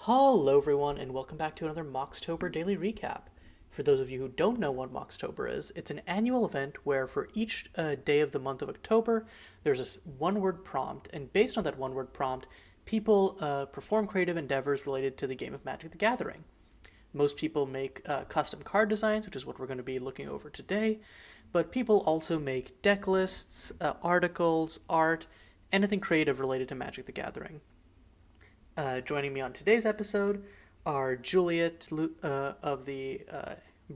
Hello, everyone, and welcome back to another Moxtober Daily Recap. For those of you who don't know what Moxtober is, it's an annual event where for each day of the month of October, there's a one-word prompt, and based on that one-word prompt, people perform creative endeavors related to the game of Magic the Gathering. Most people make custom card designs, which is what we're going to be looking over today, but people also make deck lists, articles, art, anything creative related to Magic the Gathering. Joining me on today's episode are Juliet of the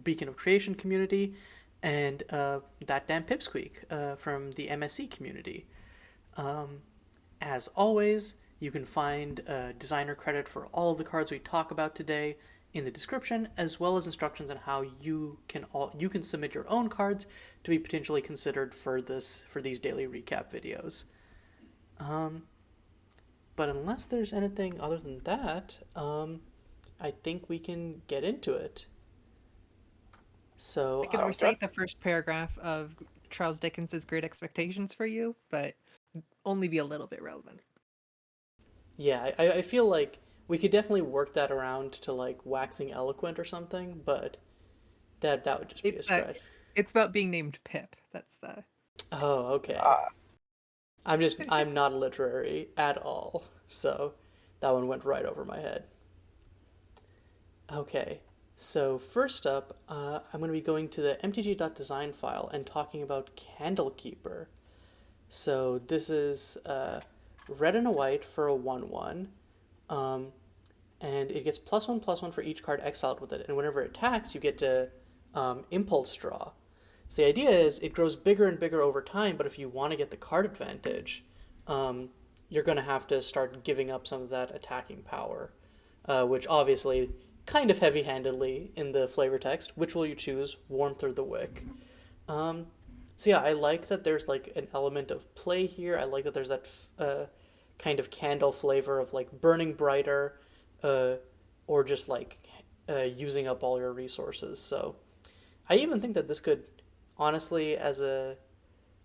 Beacon of Creation community and that damn Pipsqueak from the MSC community. Um, as always, you can find designer credit for all of the cards we talk about today in the description, as well as instructions on how you can submit your own cards to be potentially considered for these daily recap videos. Um, but unless there's anything other than that, I think we can get into it. I So, can Sounds good. recite the first paragraph of Charles Dickens's Great Expectations for you, but only be a little bit relevant. yeah, I feel like we could definitely work that around to like waxing eloquent or something, but that would just be a It's that stretch. it's about being named Pip. That's the Oh, okay. Uh, I'm not literary at all, so that one went right over my head. Okay, so first up, I'm going to be going to the mtg.design file and talking about Candlekeeper. So this is red and a white for a 1/1, um, and it gets +1/+1 for each card exiled with it. And whenever it attacks, you get to Impulse Draw. So the idea is it grows bigger and bigger over time, but if you want to get the card advantage, um, you're going to have to start giving up some of that attacking power, which obviously kind of heavy-handedly in the flavor text. Which will you choose, Warmth or the Wick? Um, so yeah, I like that there's like an element of play here. I like that there's that kind of candle flavor of like burning brighter, uh, or just like using up all your resources. So I even think that this could, honestly, as a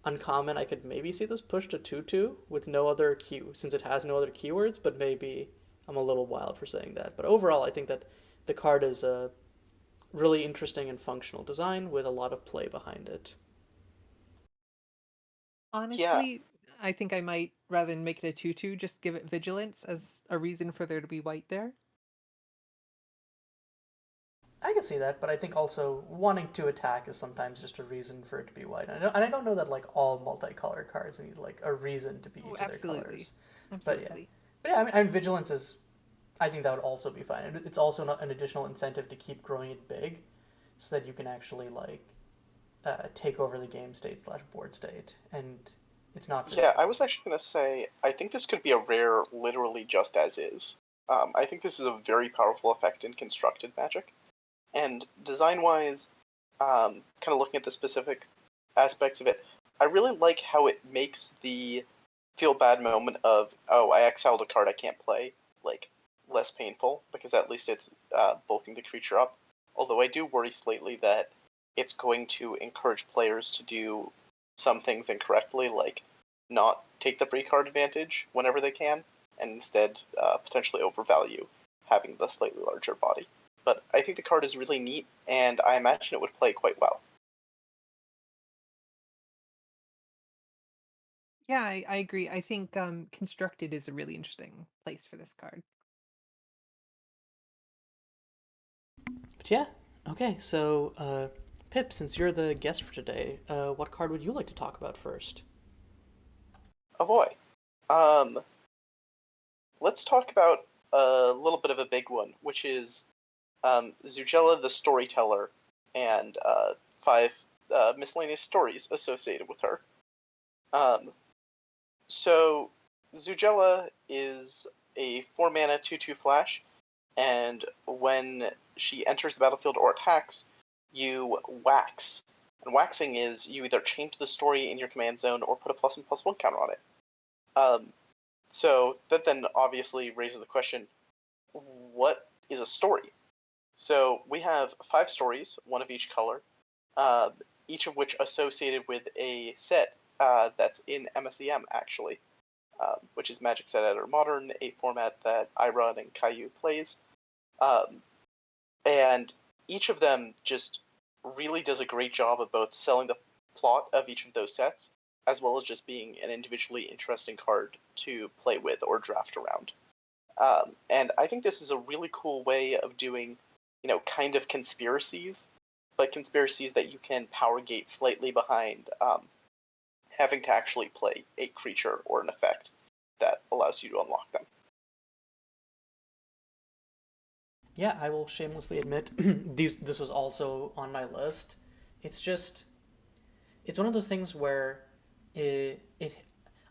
uncommon, I could maybe see this pushed to 2/2 with no other key, since it has no other keywords, but maybe I'm a little wild for saying that. But overall, I think that the card is a really interesting and functional design with a lot of play behind it. yeah, honestly, I think I might rather than make it a 2/2, just give it vigilance as a reason for there to be white there. I can see that, but I think also wanting to attack is sometimes just a reason for it to be white. And I don't know that like all multicolored cards need like a reason to be Oh, each of their absolutely, colors. But yeah, absolutely. but yeah, I mean vigilance is. I think that would also be fine. It's also not an additional incentive to keep growing it big, so that you can actually like take over the game state slash board state, and it's not just. yeah. I was actually gonna say I think this could be a rare, literally just as is. I think this is a very powerful effect in constructed magic, and design-wise, kind of looking at the specific aspects of it, I really like how it makes the feel bad moment of I exiled a card I can't play like less painful because at least it's bulking the creature up. Although I do worry slightly that it's going to encourage players to do some things incorrectly, like not take the free card advantage whenever they can, and instead potentially overvalue having the slightly larger body. But I think the card is really neat, and I imagine it would play quite well. Yeah, I agree. I think constructed is a really interesting place for this card. But yeah, okay. So Pip, since you're the guest for today, what card would you like to talk about first? Oh boy. Um, let's talk about a little bit of a big one, which is Zujela the Storyteller and five miscellaneous stories associated with her. Um, so, Zujela is a 4 mana 2/2 flash, and when she enters the battlefield or attacks, you wax. And waxing is you either change the story in your command zone or put a +1/+1 counter on it. Um, so that then obviously raises the question, what is a story? So we have 5 stories, one of each color, uh, each of which associated with a set that's in MSEM actually. which is Magic Set Editor Modern, a format that I run and Caillou plays. Um, and each of them just really does a great job of both selling the plot of each of those sets, as well as just being an individually interesting card to play with or draft around. And I think this is a really cool way of doing, kind of conspiracies, but conspiracies that you can power gate slightly behind having to actually play a creature or an effect that allows you to unlock them. Yeah, I will shamelessly admit this was also on my list. It's just it's one of those things where it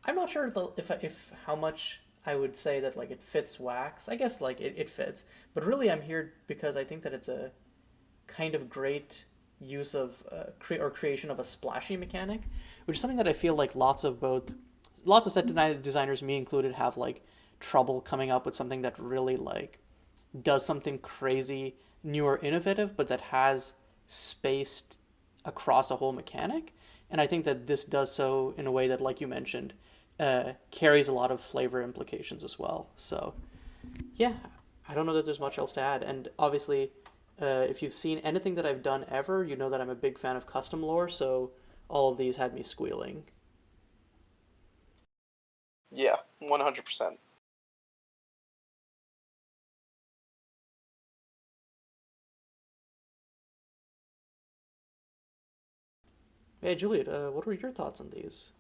I'm not sure if how much I would say that like it fits Wax. I guess like it fits, but really I'm here because I think that it's a kind of great use of creation of a splashy mechanic, which is something that I feel like lots of designers, me included, have like trouble coming up with something that really like does something crazy, new or innovative, but that has spaced across a whole mechanic. And I think that this does so in a way that, like you mentioned, carries a lot of flavor implications as well. So, yeah, I don't know that there's much else to add. And obviously, if you've seen anything that I've done ever, you know that I'm a big fan of custom lore, so all of these had me squealing. Yeah, 100%. Hey, Juliet, what were your thoughts on these?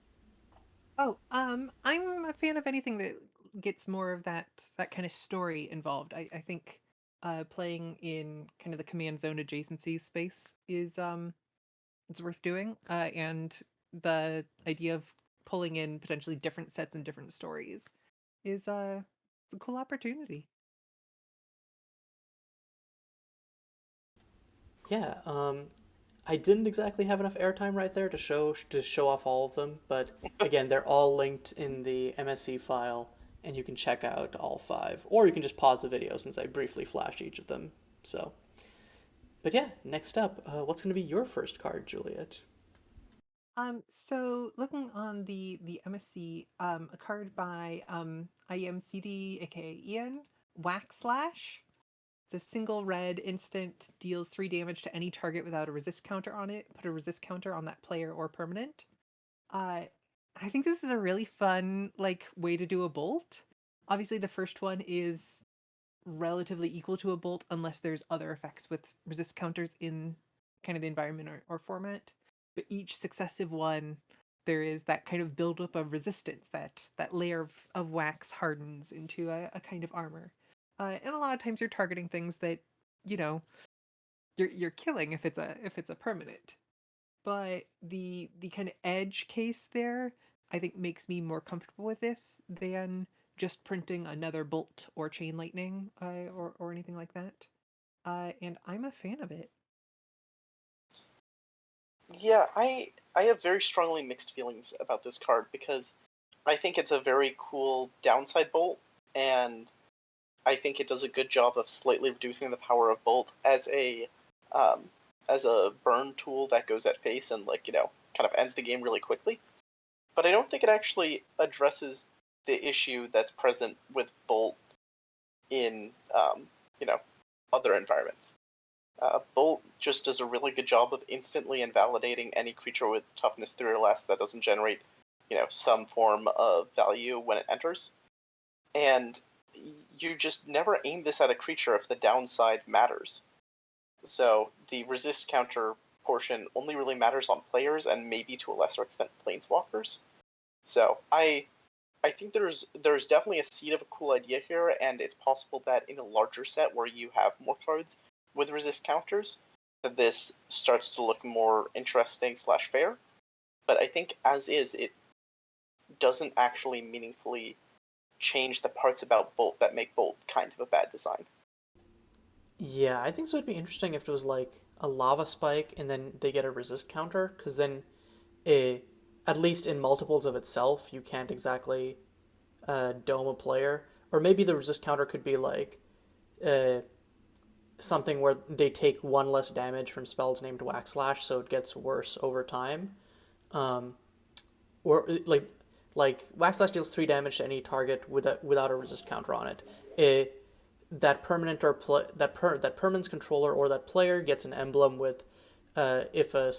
Oh, I'm a fan of anything that gets more of that kind of story involved. I think playing in kind of the command zone adjacency space is it's worth doing. And the idea of pulling in potentially different sets and different stories is it's a cool opportunity. Yeah, I didn't exactly have enough airtime right there to show off all of them, but again, they're all linked in the MSC file, and you can check out all five, or you can just pause the video since I briefly flash each of them. So, but yeah, next up, what's going to be your first card, Juliet? So looking on the MSC, a card by iemcd, aka Ian, Waxlash. It's a single red instant, deals 3 damage to any target without a resist counter on it. Put a resist counter on that player or permanent. Uh, I think this is a really fun like way to do a bolt. Obviously, the first one is relatively equal to a bolt unless there's other effects with resist counters in kind of the environment or format. But each successive one, there is that kind of buildup of resistance that layer of wax hardens into a kind of armor. And a lot of times you're targeting things that, you know, you're killing if it's a permanent. But the kind of edge case there, I think makes me more comfortable with this than just printing another bolt or chain lightning or anything like that. And I'm a fan of it. Yeah, I have very strongly mixed feelings about this card because I think it's a very cool downside bolt, and I think it does a good job of slightly reducing the power of bolt um, as a burn tool that goes at face and kind of ends the game really quickly. But I don't think it actually addresses the issue that's present with bolt in you know other environments. Bolt just does a really good job of instantly invalidating any creature with toughness 3 or less that doesn't generate, some form of value when it enters. And you just never aim this at a creature if the downside matters. So the resist counter portion only really matters on players and maybe to a lesser extent planeswalkers. So I think there's definitely a seed of a cool idea here, and it's possible that in a larger set where you have more cards with resist counters, that this starts to look more interesting slash fair. But I think as is, it doesn't actually meaningfully change the parts about Bolt that make Bolt kind of a bad design. Yeah, I think so. It'd be interesting if it was like a lava spike and then they get a resist counter, because then, a, at least in multiples of itself, you can't exactly dome a player. Or maybe the resist counter could be like uh, something where they take one less damage from spells named Waxlash, so it gets worse over time. Um, or like like Waxlash deals 3 damage to any target without a resist counter on it. That permanent or that permanent's controller or that player gets an emblem with if a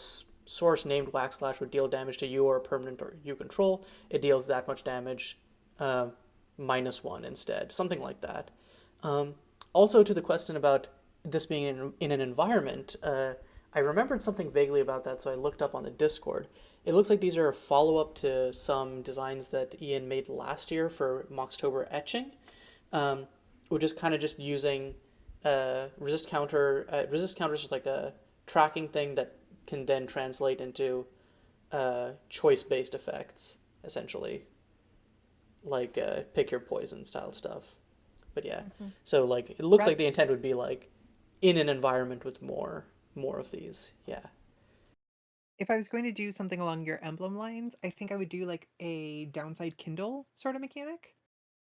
source named Waxlash would deal damage to you or a permanent or you control, it deals that much damage -1 instead, something like that. Also, to the question about this being in an environment, I remembered something vaguely about that, so I looked up on the Discord. It looks like these are a follow-up to some designs that Ian made last year for Moxtober etching, which is kind of just using resist counter. Resist counter is just like a tracking thing that can then translate into choice-based effects, essentially, like pick your poison style stuff. But yeah, so like it looks like the intent would be like in an environment with more of these. Yeah. If I was going to do something along your emblem lines, I think I would do like a downside Kindle sort of mechanic.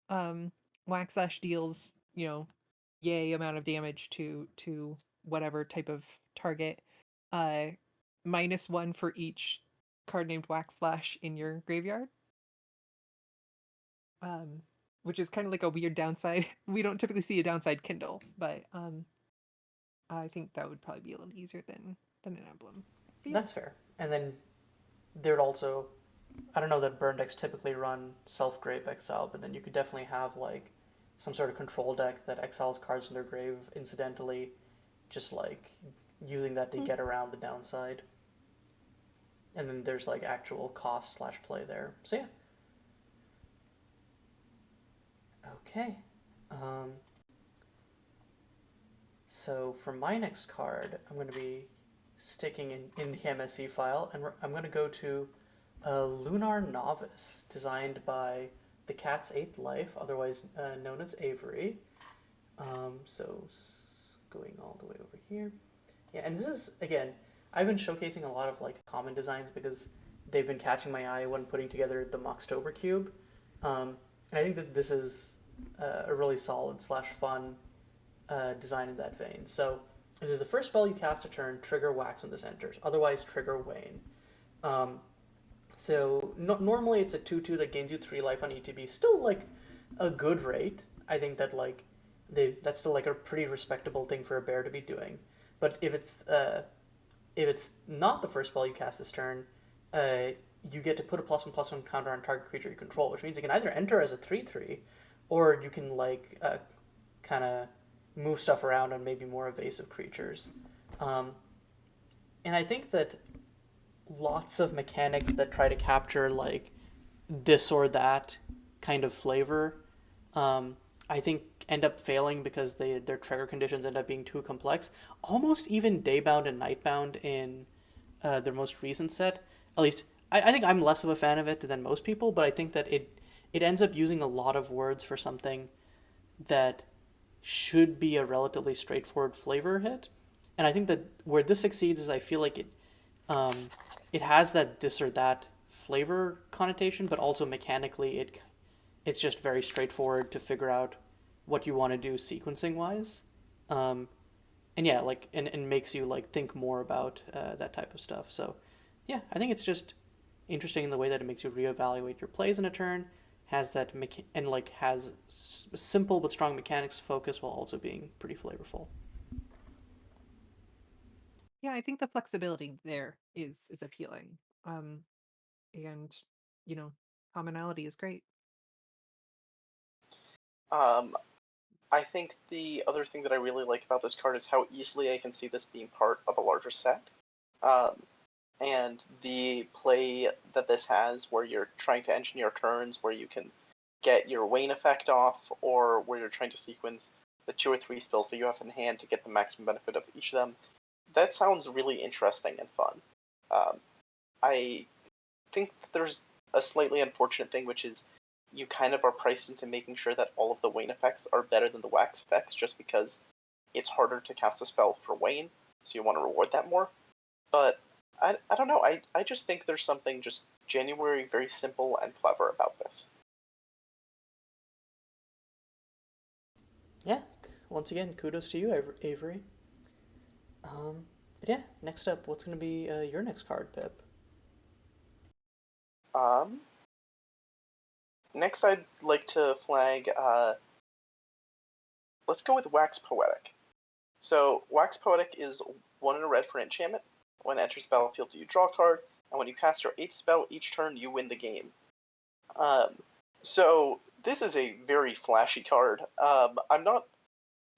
Um, Waxlash deals, yay amount of damage to whatever type of target. Uh, -1 for each card named Waxlash in your graveyard. Um, which is kind of like a weird downside. We don't typically see a downside Kindle, but I think that would probably be a little easier than an emblem. But yeah. That's fair. And then there'd also, I don't know that burn decks typically run self-grave exile, but then you could definitely have like some sort of control deck that exiles cards from their grave incidentally, just like using that to get around the downside. And then there's like actual cost / play there. So yeah. Okay. So for my next card, I'm going to be sticking in the MSE file, and I'm going to go to Lunar Novice, designed by the Cat's Eighth Life, otherwise known as Avery. So going all the way over here. Yeah, and this is, again, I've been showcasing a lot of like common designs because they've been catching my eye when putting together the Moxtober cube. And I think that this is a really solid / fun design in that vein. So this is the first spell you cast a turn, trigger Wax when this enters. Otherwise, trigger Wane. So normally it's a 2/2 that gains you 3 life on ETB. Still like a good rate. I think that like that's still like a pretty respectable thing for a bear to be doing. But if it's not the first spell you cast this turn, you get to put a +1/+1 counter on target creature you control, which means you can either enter as a 3/3, or you can like kind of move stuff around on maybe more evasive creatures. And I think that lots of mechanics that try to capture like this or that kind of flavor, I think end up failing because their trigger conditions end up being too complex. Almost even Daybound and Nightbound in their most recent set. At least I think I'm less of a fan of it than most people, but I think that it ends up using a lot of words for something that should be a relatively straightforward flavor hit. And I think that where this succeeds is I feel like it has that this or that flavor connotation, but also mechanically it's just very straightforward to figure out what you want to do sequencing wise. And yeah, like and makes you like think more about that type of stuff. So yeah, I think it's just interesting in the way that it makes you reevaluate your plays in a turn, has that and like has simple but strong mechanics focus while also being pretty flavorful. Yeah, I think the flexibility there is appealing. And commonality is great. Um, I think the other thing that I really like about this card is how easily I can see this being part of a larger set. And the play that this has, where you're trying to engineer turns, where you can get your Wane effect off, or where you're trying to sequence the 2 or 3 spells that you have in hand to get the maximum benefit of each of them, that sounds really interesting and fun. I think there's a slightly unfortunate thing, which is you kind of are priced into making sure that all of the Wane effects are better than the Wax effects, just because it's harder to cast a spell for Wane, so you want to reward that more. But I don't know. I just think there's something just genuinely very simple and clever about this. Yeah, once again, kudos to you, Avery. But yeah, next up, what's going to be your next card, Pip? Um, Next, I'd like to flag. Let's go with Wax Poetic. So, Wax Poetic is 1 in a red for enchantment. When it enters the battlefield, you draw a card, and when you cast your 8th spell each turn, you win the game. So, this is a very flashy card. I'm not.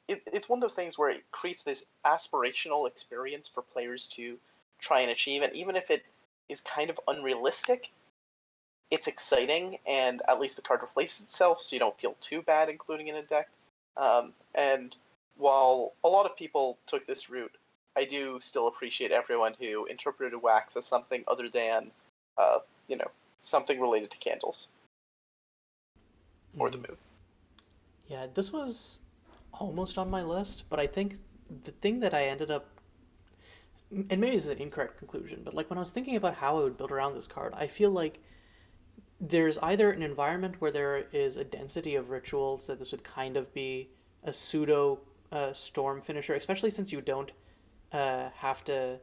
It's one of those things where it creates this aspirational experience for players to try and achieve, and even if it is kind of unrealistic, it's exciting, and at least the card replaces itself, so you don't feel too bad including it in a deck. And while a lot of people took this route, I do still appreciate everyone who interpreted wax as something other than, uh, you know, something related to candles or the Mm. moon. Yeah, this was almost on my list, but I think the thing that I ended up, and maybe this is an incorrect conclusion, but like when I was thinking about how I would build around this card, I feel like there's either an environment where there is a density of rituals that this would kind of be a pseudo storm finisher, especially since you don't have to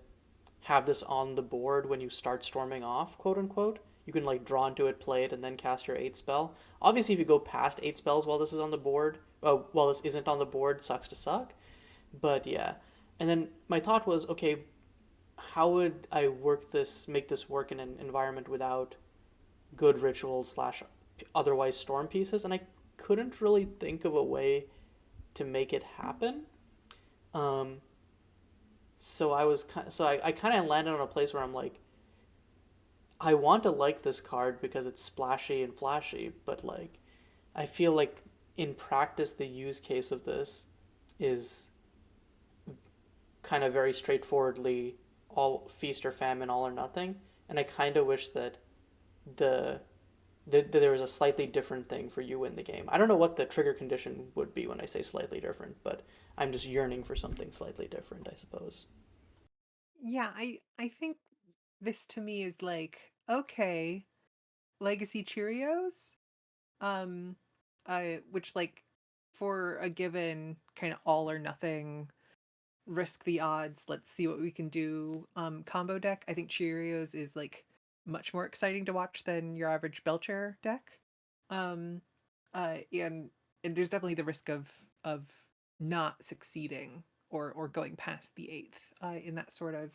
have this on the board when you start storming off, quote unquote. You can like draw into it, play it, and then cast your 8 spell. Obviously, if you go past 8 spells while this is on the board, while this isn't on the board, sucks to suck. But yeah, and then my thought was, okay, how would I make this work in an environment without good rituals slash otherwise storm pieces? And I couldn't really think of a way to make it happen. Um, I kind of landed on a place where I'm like, I want to like this card because it's splashy and flashy, but like I feel like in practice the use case of this is kind of very straightforwardly all feast or famine, all or nothing, and I kind of wish that the that there was a slightly different thing for you in the game. I don't know what the trigger condition would be when I say slightly different, but I'm just yearning for something slightly different, I suppose. Yeah, I think this to me is like, okay, Legacy Cheerios, um, which like for a given kind of all or nothing, risk the odds, let's see what we can do combo deck. I think Cheerios is like much more exciting to watch than your average Belcher deck. Um, and there's definitely the risk of not succeeding or going past the eighth in that sort of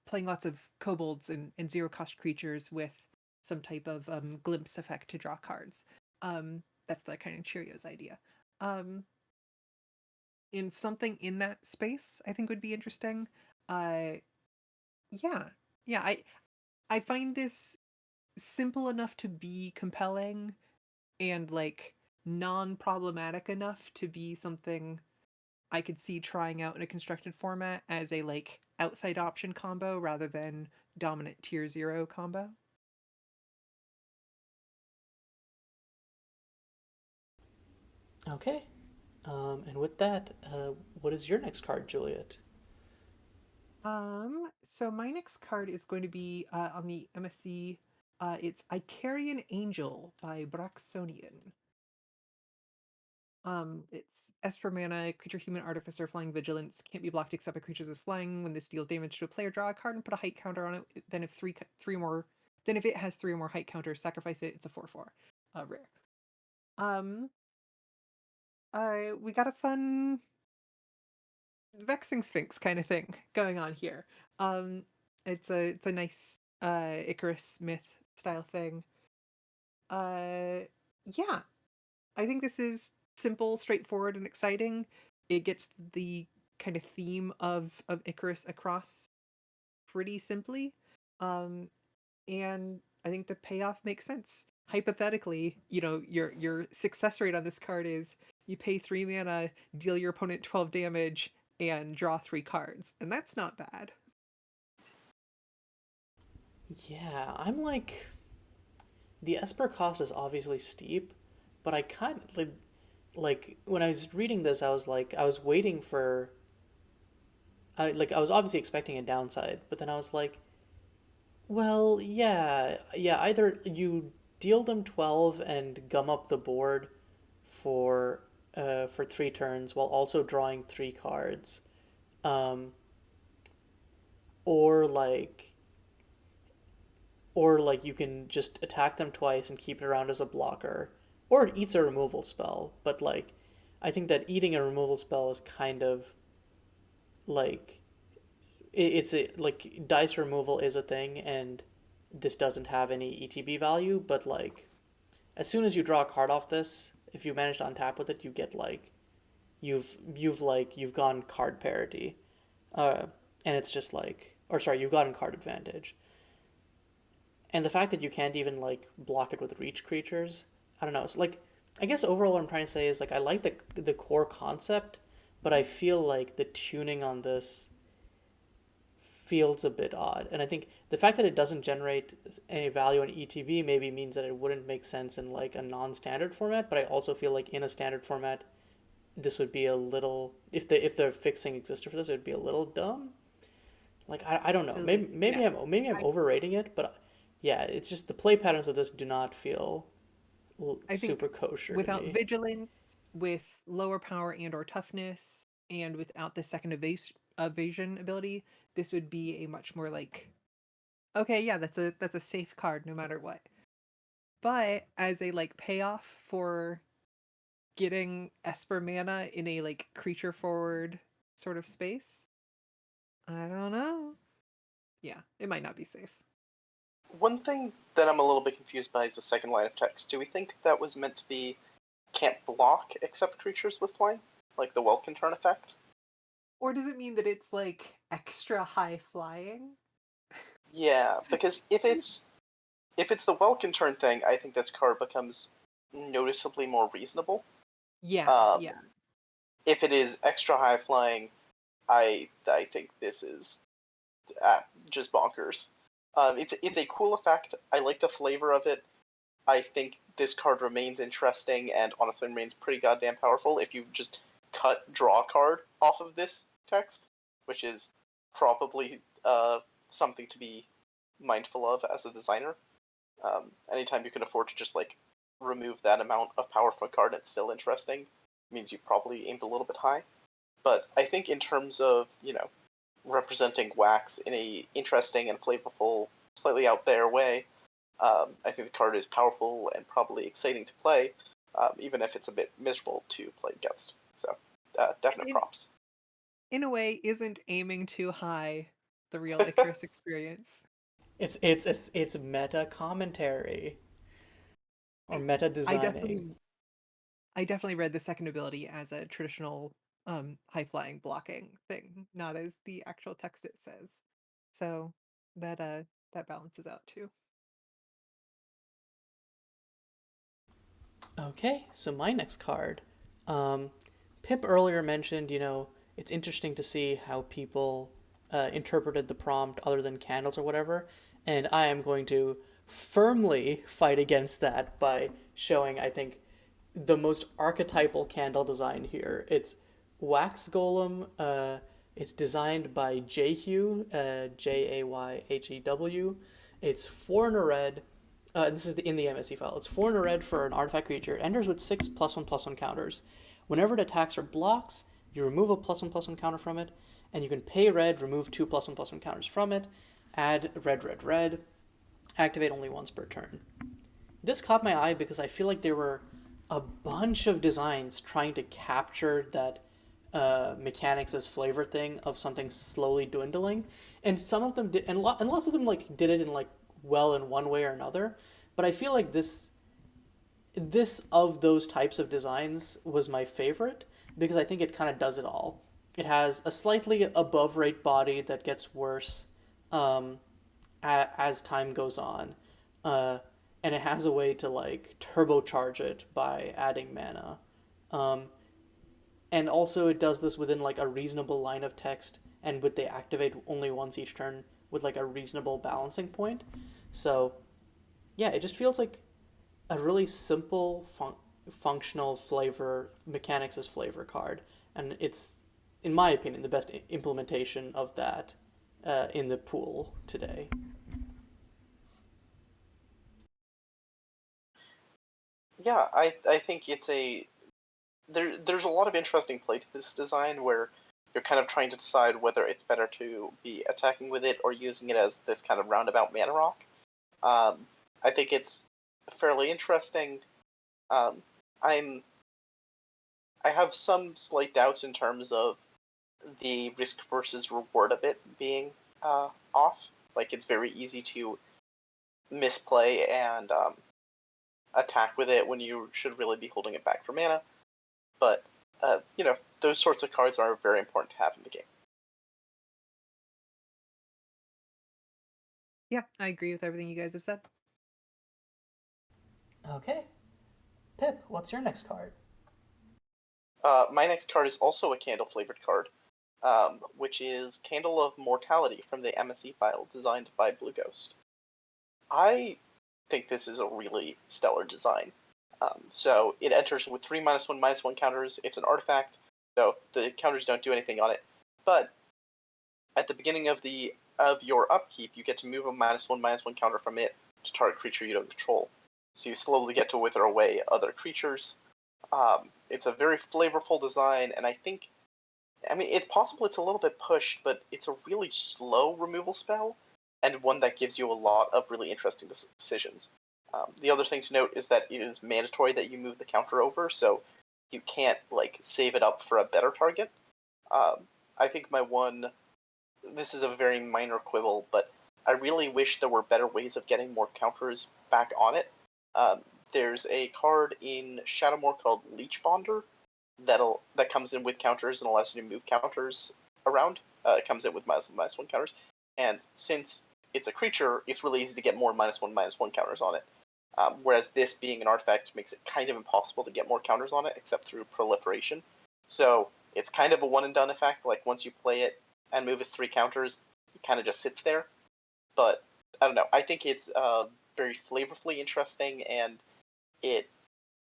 playing lots of kobolds and zero cost creatures with some type of glimpse effect to draw cards. That's the kind of Cheerios idea. Um, in something in that space, I think would be interesting. Uh, yeah, yeah. I find this simple enough to be compelling and like non-problematic enough to be something I could see trying out in a constructed format as a like outside option combo rather than dominant tier 0 combo. Okay. And with that, what is your next card, Juliet? So my next card is going to be on the MSC. It's Icarian Angel by Bracsonian. It's Esper mana, creature, human, artificer, flying, vigilance, can't be blocked except by creatures with flying. When this deals damage to a player, draw a card and put a height counter on it. Then if then if it has three or more height counters, sacrifice it. It's a 4/4, rare. Um, we got a fun vexing sphinx kind of thing going on here. Um, it's a nice Icarus myth style thing. Uh, yeah, I think this is simple, straightforward, and exciting. It gets the kind of theme of Icarus across pretty simply. Um, and I think the payoff makes sense. Hypothetically, your success rate on this card is you pay 3 mana, deal your opponent 12 damage, and draw 3 cards. And that's not bad. Yeah, I'm the Esper cost is obviously steep, but I kind of like when I was reading this, I was waiting for I was obviously expecting a downside, but then I was like, well, yeah, either you deal them 12 and gum up the board for 3 turns while also drawing 3 cards, um, or like or like you can just attack them twice and keep it around as a blocker, or it eats a removal spell. But like, I think that eating a removal spell is kind of like it's a like dice removal is a thing, and this doesn't have any ETB value. But like, as soon as you draw a card off this, if you manage to untap with it, you get like you've gone card parity, uh, and it's just like, or sorry, you've gotten card advantage. And the fact that you can't even like block it with reach creatures, I don't know. It's like, I guess overall what I'm trying to say is like I like the core concept, but I feel like the tuning on this feels a bit odd. And I think the fact that it doesn't generate any value in ETB maybe means that it wouldn't make sense in like a non-standard format, but I also feel like in a standard format this would be a little, if the fixing existed for this, it would be a little dumb. Like I don't know. Absolutely. Maybe Yeah. I'm I, overrating it, but yeah, it's just the play patterns of this do not feel I think super kosher to without me. vigilance, with lower power and or toughness, and without the second evasion ability, this would be a much more like, okay, yeah, that's a safe card no matter what. But as a like payoff for getting Esper mana in a like creature forward sort of space, I don't know. Yeah, it might not be safe. One thing that I'm a little bit confused by is the second line of text. Do we think that was meant to be can't block except creatures with flying? Like the Welkin turn effect? Or does it mean that it's like extra high flying? Yeah, because if it's the Welkin turn thing, I think this card becomes noticeably more reasonable. Yeah, Um, yeah. if it is extra high flying, I think this is just bonkers. It's a cool effect. I like the flavor of it. I think this card remains interesting and honestly remains pretty goddamn powerful if you just draw a card off of this text, which is probably something to be mindful of as a designer. Anytime you can afford to just like remove that amount of power from a card and it's still interesting, means you probably aimed a little bit high. But I think in terms of, representing wax in a interesting and flavorful, slightly out there way, I think the card is powerful and probably exciting to play, even if it's a bit miserable to play against. So, And definite props. in a way, isn't aiming too high the real Icarus experience? It's meta commentary or I meta I designing. definitely read the second ability as a traditional high flying blocking thing, not as the actual text it says. So that balances out too. Okay, so my next card. Um, Pip earlier mentioned, it's interesting to see how people interpreted the prompt other than candles or whatever, and I am going to firmly fight against that by showing, I think, the most archetypal candle design here. It's Wax Golem. It's designed by Jayhew, Jayhew. It's 4 in a red. This is in the MSC file. It's 4 in a red for an artifact creature. It enters with 6+1/+1 counters. Whenever it attacks or blocks, you remove a +1/+1 counter from it, and you can pay red, remove 2+1/+1 counters from it, add red, red, red, activate only once per turn. This caught my eye because I feel like there were a bunch of designs trying to capture that mechanics as flavor thing of something slowly dwindling, and some of them did, and lots of them like did it in like well in one way or another. But I feel like this of those types of designs was my favorite because I think it kind of does it all. It has a slightly above rate body that gets worse um, as time goes on. Uh, and it has a way to like turbocharge it by adding mana. Um, and also it does this within like a reasonable line of text and with they activate only once each turn with like a reasonable balancing point. So, yeah, it just feels like a really simple functional flavor mechanics as flavor card and it's in my opinion the best implementation of that in the pool today. Yeah, I think there's a lot of interesting play to this design where you're kind of trying to decide whether it's better to be attacking with it or using it as this kind of roundabout mana rock. I think it's fairly interesting. Um, I have some slight doubts in terms of the risk versus reward of it being off. Like, it's very easy to misplay and attack with it when you should really be holding it back for mana. But, those sorts of cards are very important to have in the game. Yeah, I agree with everything you guys have said. Okay. Pip, what's your next card? My next card is also a candle-flavored card, which is Candle of Mortality from the MSE file, designed by Blue Ghost. I think this is a really stellar design. So it enters with 3 -1/-1 counters. It's an artifact, so the counters don't do anything on it. But at the beginning of your upkeep, you get to move a -1/-1 counter from it to target creature you don't control. So you slowly get to wither away other creatures. It's a very flavorful design, and it's possible it's a little bit pushed, but it's a really slow removal spell, and one that gives you a lot of really interesting decisions. The other thing to note is that it is mandatory that you move the counter over, so you can't save it up for a better target. I think this is a very minor quibble, but I really wish there were better ways of getting more counters back on it. There's a card in Shadowmoor called Leech Bonder that comes in with counters and allows you to move counters around. It comes in with -1/-1 counters, and since it's a creature, it's really easy to get more -1/-1 counters on it. Whereas this, being an artifact, makes it kind of impossible to get more counters on it, except through proliferation. So it's kind of a one and done effect. Like, once you play it and move its 3 counters, it kind of just sits there. But I don't know. I think it's very flavorfully interesting, and it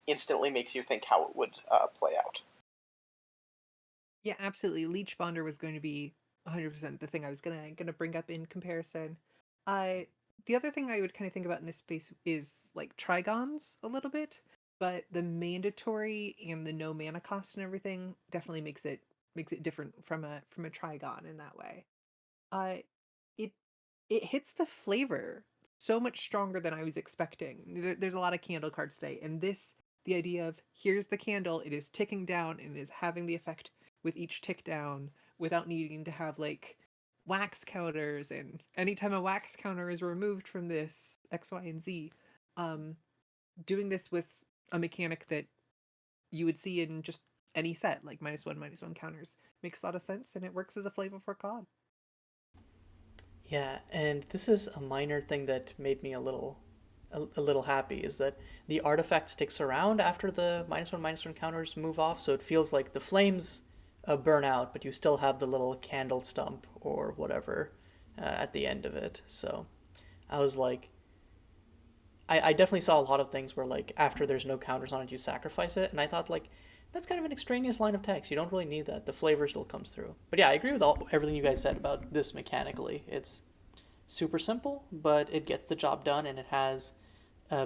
instantly makes you think how it would play out. Yeah, absolutely. Leech Bonder was going to be 100% the thing I was gonna bring up in comparison. The other thing I would kind of think about in this space is like Trigons a little bit, but the mandatory and the no mana cost and everything definitely makes it different from a Trigon in that way. Uh, it it hits the flavor so much stronger than I was expecting. There's a lot of candle cards today, and the idea of here's the candle, it is ticking down and is having the effect with each tick down without needing to have wax counters, and anytime a wax counter is removed from this X, Y, and Z, um, doing this with a mechanic that you would see in just any set, like -1/-1 counters, makes a lot of sense, and it works as a flavor for COD. Yeah, and this is a minor thing that made me a little happy, is that the artifact sticks around after the -1/-1 counters move off, so it feels like the flames burn out, but you still have the little candle stump or whatever at the end of it. So I was like, I definitely saw a lot of things where after there's no counters on it, you sacrifice it, and I thought that's kind of an extraneous line of text. You don't really need that. The flavor still comes through. But yeah, I agree with everything you guys said about this mechanically. It's super simple, but it gets the job done, and it has,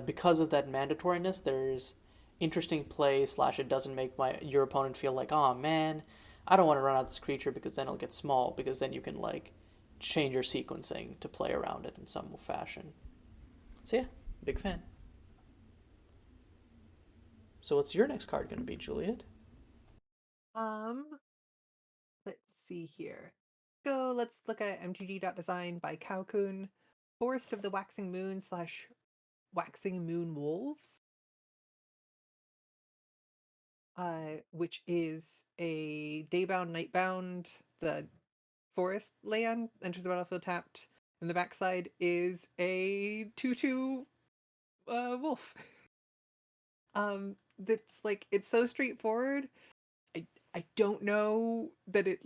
because of that mandatoriness, there's interesting play slash it doesn't make your opponent feel like, oh man, I don't want to run out this creature because then it'll get small, because then you can change your sequencing to play around it in some fashion. So yeah, big fan. So what's your next card going to be, Juliet? Um, let's see here. Let's look at mtg.design by Kaokun. Forest of the Waxing Moon slash Waxing Moon Wolves. Which is a daybound, nightbound, the forest land, enters the battlefield tapped. And the backside is a 2/2 wolf. That's it's so straightforward. I don't know that it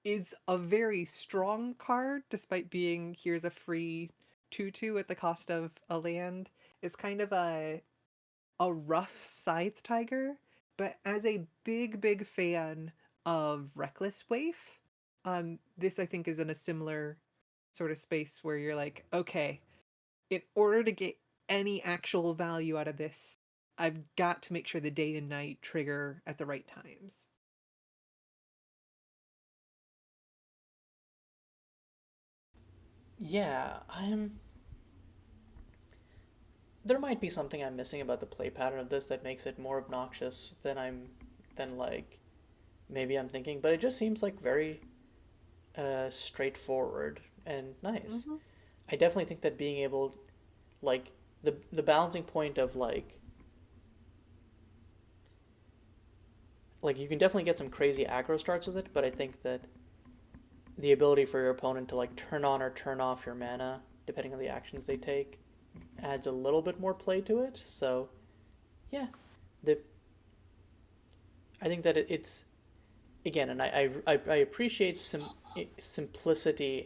is a very strong card, despite being here's a free 2/2 at the cost of a land. It's kind of a rough scythe tiger, but as a big fan of Reckless Waif, this I think is in a similar sort of space where you're like, okay, in order to get any actual value out of this, I've got to make sure the day and night trigger at the right times. Yeah, I'm there might be something I'm missing about the play pattern of this that makes it more obnoxious than like maybe I'm thinking, but it just seems like very straightforward and nice. Hmm. I definitely think that being able, like, the balancing point of like you can definitely get some crazy aggro starts with it, but I think that the ability for your opponent to like turn on or turn off your mana depending on the actions they take adds a little bit more play to it. So yeah, the I think that it's again, and I appreciate simplicity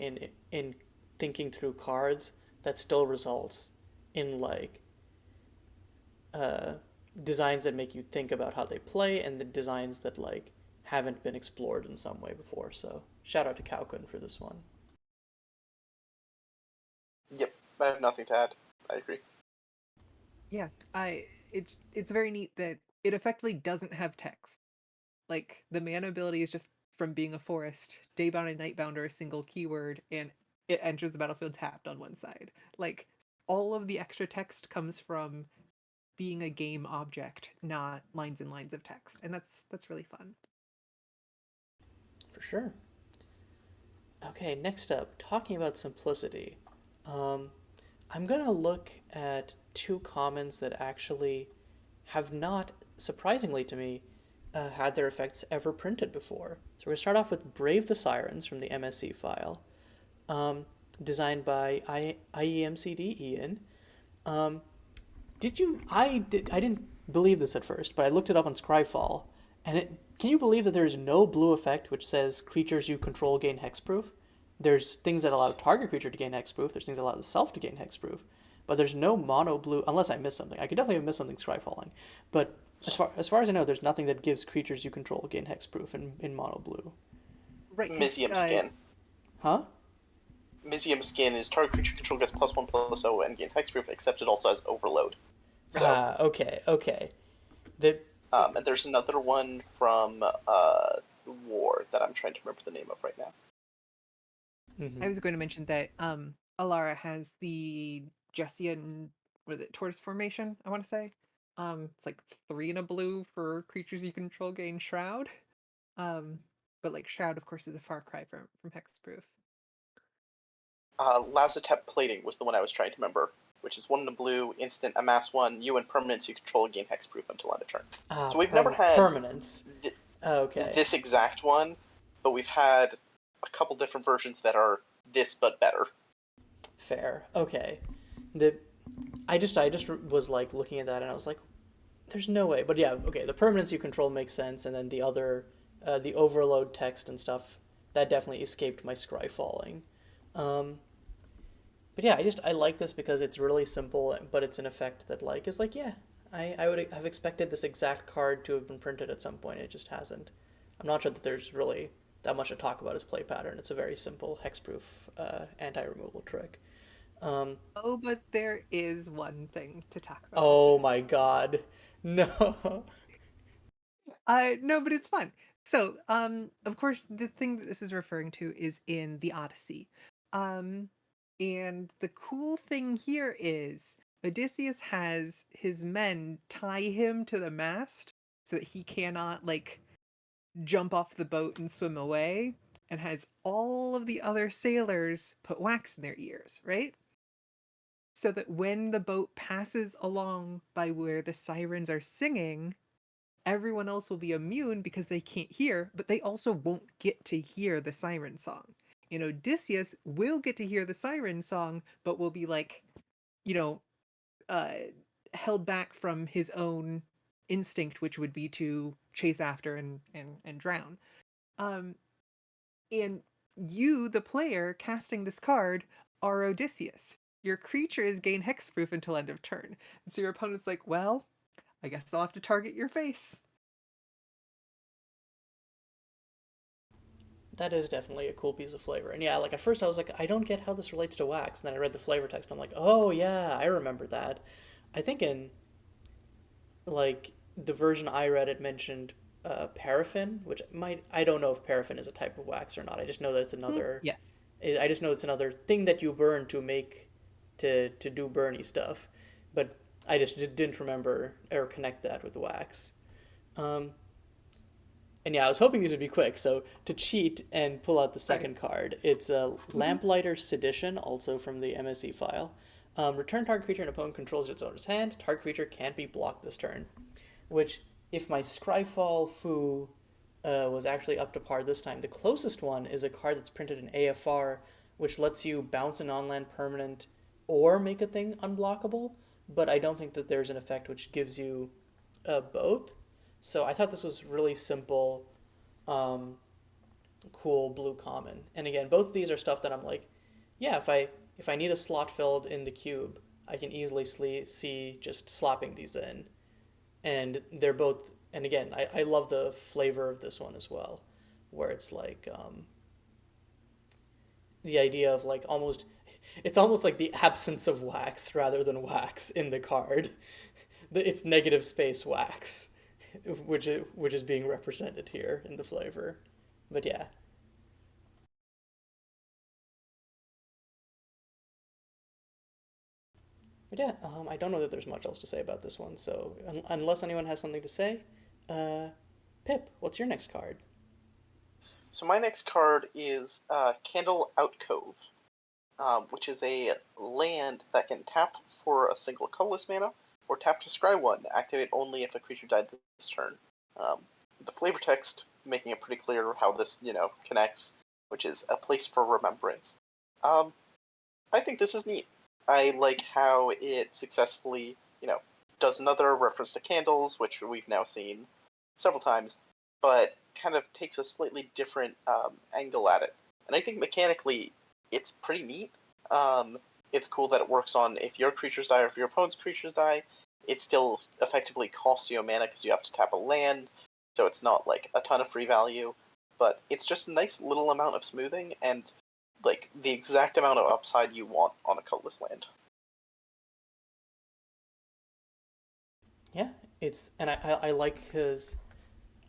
in thinking through cards that still results in like uh, designs that make you think about how they play and the designs that like haven't been explored in some way before. So shout out to Kaokun for this one. Yep, I have nothing to add. I agree. Yeah, I it's very neat that it effectively doesn't have text. Like the mana ability is just from being a forest, daybound and nightbound are a single keyword, and it enters the battlefield tapped on one side. Like all of the extra text comes from being a game object, not lines and lines of text, and that's really fun. For sure. Okay, next up, talking about simplicity. Um, I'm gonna look at two commons that actually have not, surprisingly to me, had their effects ever printed before. So we're gonna start off with Brave the Sirens from the MSC file, um, designed by iemcd Ian. Um, did you? I didn't believe this at first, but I looked it up on Scryfall, and it. Can you believe that there is no blue effect which says creatures you control gain hexproof? There's things that allow target creature to gain hexproof. There's things that allow the self to gain hexproof, but there's no mono blue unless I missed something. I could definitely have missed something Scryfalling, but as far as I know, there's nothing that gives creatures you control gain hexproof in mono blue. Right, because Mizium skin. Huh? Mizium skin is target creature control gets +1/+0 and gains hexproof, except it also has overload. So, Ah, okay, okay. The and there's another one from War that I'm trying to remember the name of right now. I mhm. was going to mention that Alara has the Jessian, was it Tortoise formation, I want to say. It's like 3 and a blue for creatures you control gain Shroud. Um, but like Shroud, of course, is a far cry from Hexproof. Lazotep plating was the one I was trying to remember, which is 1 in a blue, instant, amass 1, you and permanents you control gain hexproof until end of turn. Ah, So we've never had permanence. th- Okay, this exact one, but we've had a couple different versions that are this but better. fair. Okay. The I just was like looking at that and I was like, there's no way. But yeah, okay. The permanence you control makes sense, and then the other, the overload text and stuff, that definitely escaped my scry falling. Um, but yeah, I like this because it's really simple, but it's an effect that like is like yeah, I would have expected this exact card to have been printed at some point. It just hasn't. I'm not sure that there's really that much to talk about as play pattern. It's a very simple hexproof anti-removal trick. Um, Oh, but there is one thing to talk about with oh my this. god, no. No, but it's fun. So, of course, the thing that this is referring to is in the Odyssey. Um, and the cool thing here is Odysseus has his men tie him to the mast so that he cannot like jump off the boat and swim away, and has all of the other sailors put wax in their ears, right? So that when the boat passes along by where the sirens are singing, everyone else will be immune because they can't hear, but they also won't get to hear the siren song. And Odysseus will get to hear the siren song, but will be like, you know, uh, held back from his own instinct, which would be to chase after and drown. Um, and you, the player casting this card, are Odysseus. Your creatures gain hexproof until end of turn. And so your opponent's like, well, I guess I'll have to target your face. That is definitely a cool piece of flavor. And yeah, like at first I was like, I don't get how this relates to wax. And then I read the flavor text and I'm like, oh yeah, I remember that. I think in like the version I read, it mentioned paraffin, which might I don't know if paraffin is a type of wax or not. I just know that it's another. Yes. I just know it's another thing that you burn to make to do burny stuff. But I just didn't remember or connect that with wax. Um, and yeah, I was hoping these would be quick. So to cheat and pull out the Right. second card, it's a Lamplighters Sedition, also from the MSE file. Return target creature an opponent controls its owner's hand. Target creature can't be blocked this turn. Which, if my Scryfall Fu was actually up to par this time, the closest one is a card that's printed in AFR, which lets you bounce an on-land permanent or make a thing unblockable. But I don't think that there's an effect which gives you both. So I thought this was really simple, um, cool blue common. And again, both of these are stuff that I'm like, yeah, if I need a slot filled in the cube, I can easily see just slapping these in. And they're both, and again, I love the flavor of this one as well, where it's like the idea of like almost, it's almost like the absence of wax rather than wax in the card. It's negative space wax, which is being represented here in the flavor. But yeah, I don't know that there's much else to say about this one. So unless anyone has something to say, uh, Pip, what's your next card? So my next card is Candle Outcove, which is a land that can tap for a single colorless mana, or tap to scry one, activate only if a creature died this turn. Um, the flavor text making it pretty clear how this, connects, which is a place for remembrance. Um, I think this is neat. I like how it successfully, does another reference to candles, which we've now seen several times, but kind of takes a slightly different angle at it. And I think mechanically, it's pretty neat. Um, it's cool that it works on if your creatures die or if your opponent's creatures die. It still effectively costs you a mana because you have to tap a land, so it's not like a ton of free value. But it's just a nice little amount of smoothing and like the exact amount of upside you want on a colorless land. Yeah, and I like because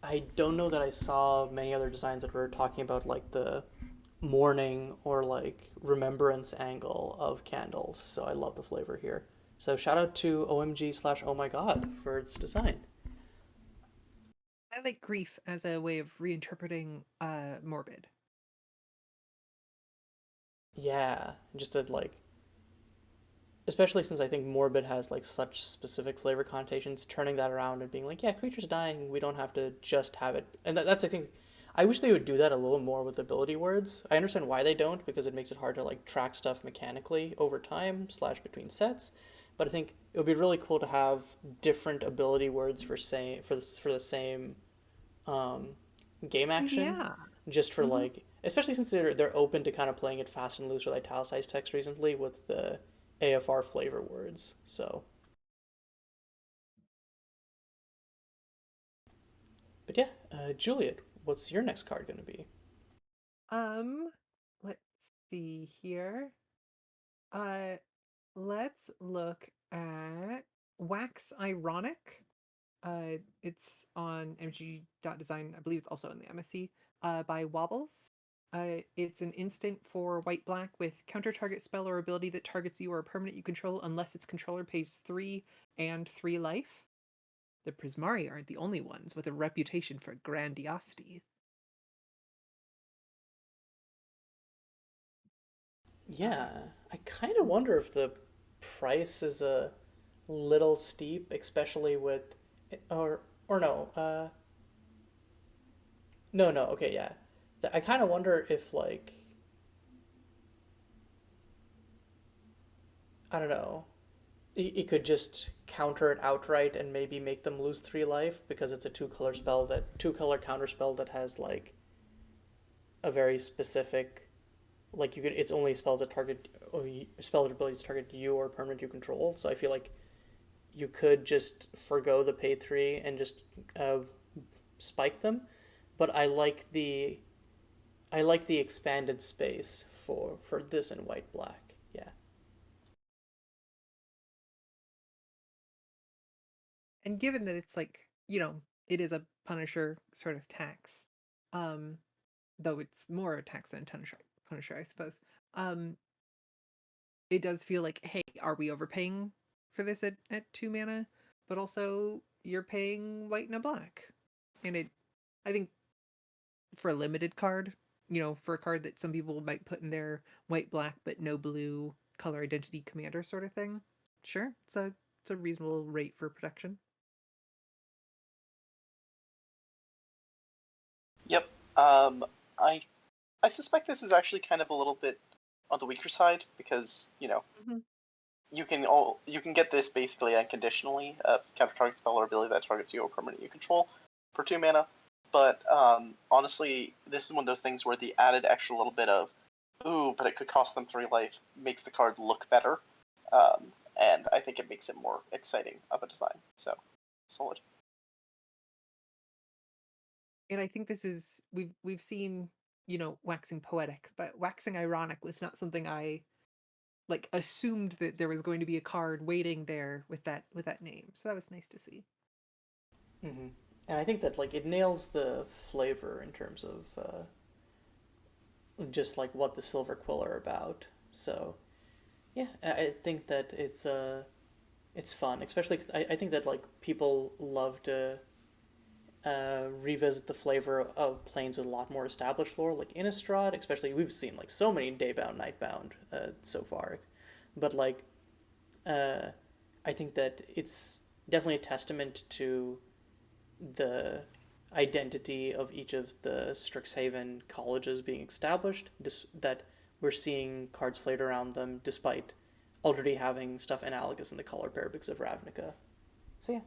I don't know that I saw many other designs that were talking about like the mourning or like remembrance angle of candles. So I love the flavor here. So shout out to OMG/slash Oh My God for its design. I like grief as a way of reinterpreting morbid. Yeah, just that like, especially since I think morbid has like such specific flavor connotations, turning that around and being like, yeah, creature's dying, we don't have to just have it. And that's I think I wish they would do that a little more with ability words. I understand why they don't because it makes it hard to like track stuff mechanically over time slash between sets. But I think it would be really cool to have different ability words for the same um, game action, Yeah. just for Hmm. like, especially since they're open to kind of playing it fast and loose with italicized text recently with the AFR flavor words. So, but yeah, Juliet, what's your next card going to be? Um, let's see here. Uh, let's look at Wax Ironic. It's on mg.design. I believe it's also in the MSC. By Wobbles. It's an instant for white black with counter target spell or ability that targets you or a permanent you control unless its controller pays 3 and 3 life. The Prismari aren't the only ones with a reputation for grandiosity. Uh, Yeah, I kind of wonder if the price is a little steep, especially with, or no, no, no, okay, yeah. I kind of wonder if like I don't know, it could just counter it outright and maybe make them lose 3 life because it's a two color counter spell that has like a very specific like you can it's only spells that target or spell abilities target you or permanent you control. So I feel like you could just forgo the pay 3 and just uh, spike them. But I like the expanded space for this in white black. Yeah. and given that it's like, it is a Punisher sort of tax, um, though it's more a tax than a Punisher, I suppose. Um, it does feel like, hey, are we overpaying for this at 2 mana, but also you're paying white and a black. And I think for a limited card, for a card that some people might put in their white black but no blue color identity commander sort of thing, sure, it's a reasonable rate for protection. Yep. I suspect this is actually kind of a little bit on the weaker side because Mm-hmm. you can get this basically unconditionally. Counter target spell or ability that targets you or permanent you control for 2 mana. But honestly, this is one of those things where the added extra little bit of, ooh, but it could cost them 3 life, makes the card look better. And I think it makes it more exciting of a design. So, solid. And I think this is we've seen, waxing poetic, but waxing ironic was not something I like assumed that there was going to be a card waiting there with that name. So that was nice to see. Mm-hmm. And I think that like it nails the flavor in terms of just like what the Silver Quill are about. So yeah, I think that it's fun, especially I think that like people love to revisit the flavor of planes with a lot more established lore, like Innistrad. Especially we've seen like so many Daybound, Nightbound so far, but like uh, I think that it's definitely a testament to the identity of each of the Strixhaven colleges being established, that we're seeing cards played around them despite already having stuff analogous in the color pair because of Ravnica. So yeah.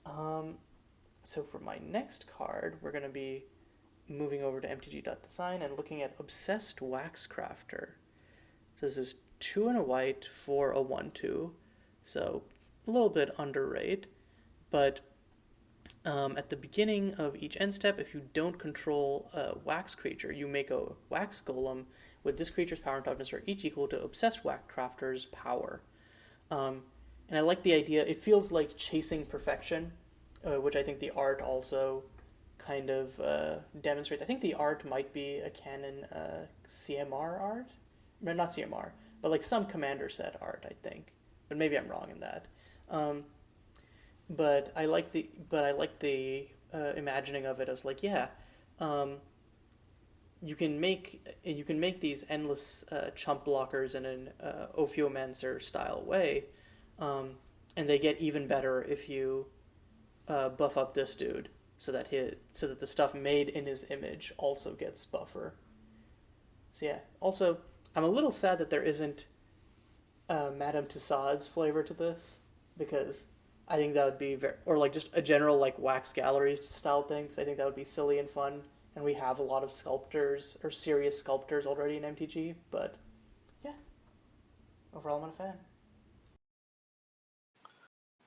Um, so for my next card, we're going to be moving over to mtg.design and looking at Obsessed Waxcrafter. So this is 2 and a white for a 1/2, so a little bit underrated, but at the beginning of each end step, if you don't control a wax creature, you make a wax golem with this creature's power and toughness are each equal to Obsessed Waxcrafter's power. Um, and I like the idea. It feels like chasing perfection, which I think the art also kind of demonstrates. I think the art might be a canon CMR art, no, not CMR, but like some commander set art. I think, but maybe I'm wrong in that. Um, but I like the imagining of it as like yeah, um, you can make these endless chump blockers in an Ophiomancer style way, um, and they get even better if you buff up this dude so that the stuff made in his image also gets buffer. So yeah. Also, I'm a little sad that there isn't Madame Tussauds flavor to this because I think that would be very, or like just a general like wax gallery style thing because I think that would be silly and fun. And we have a lot of sculptors or serious sculptors already in MTG, but yeah, overall I'm not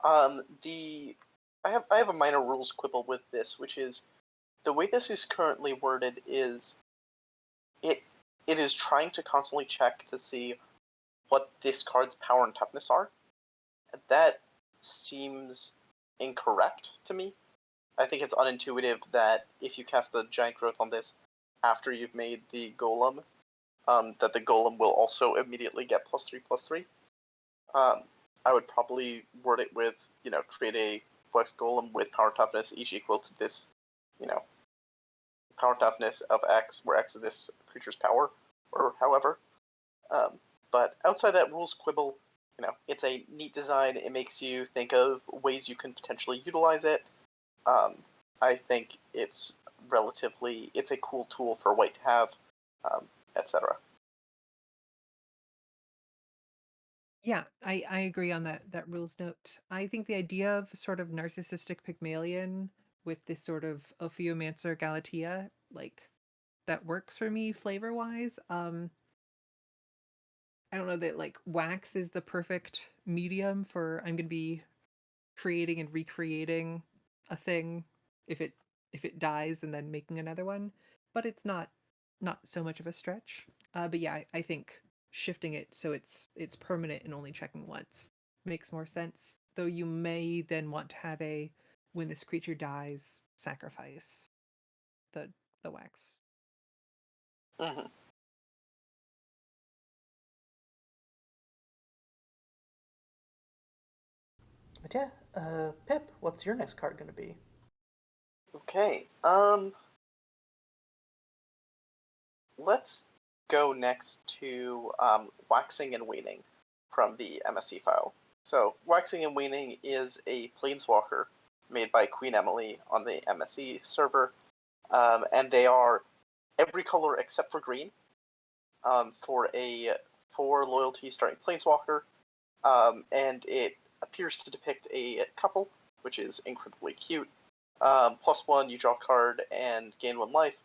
a fan. The I have a minor rules quibble with this, which is the way this is currently worded is it it is trying to constantly check to see what this card's power and toughness are. And that seems incorrect to me. I think it's unintuitive that if you cast a giant growth on this after you've made the golem, that the golem will also immediately get +3/+3. Um, I would probably word it with, create a flex golem with power toughness each equal to this, you know, power toughness of X, where X is this creature's power, or however. Um, but outside that rules quibble, it's a neat design. It makes you think of ways you can potentially utilize it. Um, I think it's a cool tool for white to have, etc. Yeah, I agree on that rules note. I think the idea of sort of narcissistic Pygmalion with this sort of Ophiomancer Galatea, like that works for me flavor wise. I don't know that like wax is the perfect medium for I'm gonna be creating and recreating a thing if it dies and then making another one, but it's not so much of a stretch. But yeah, I think shifting it so it's permanent and only checking once makes more sense. Though you may then want to have a when this creature dies sacrifice the the wax. Mm-hmm. But yeah, Pip, what's your next card gonna be? Okay, let's go next to Waxing and Waning from the MSC file. So, Waxing and Waning is a planeswalker made by Queen Emily on the MSC server, and they are every color except for green for a 4 loyalty starting planeswalker, and it appears to depict a couple, which is incredibly cute. +1, you draw a card and gain 1 life.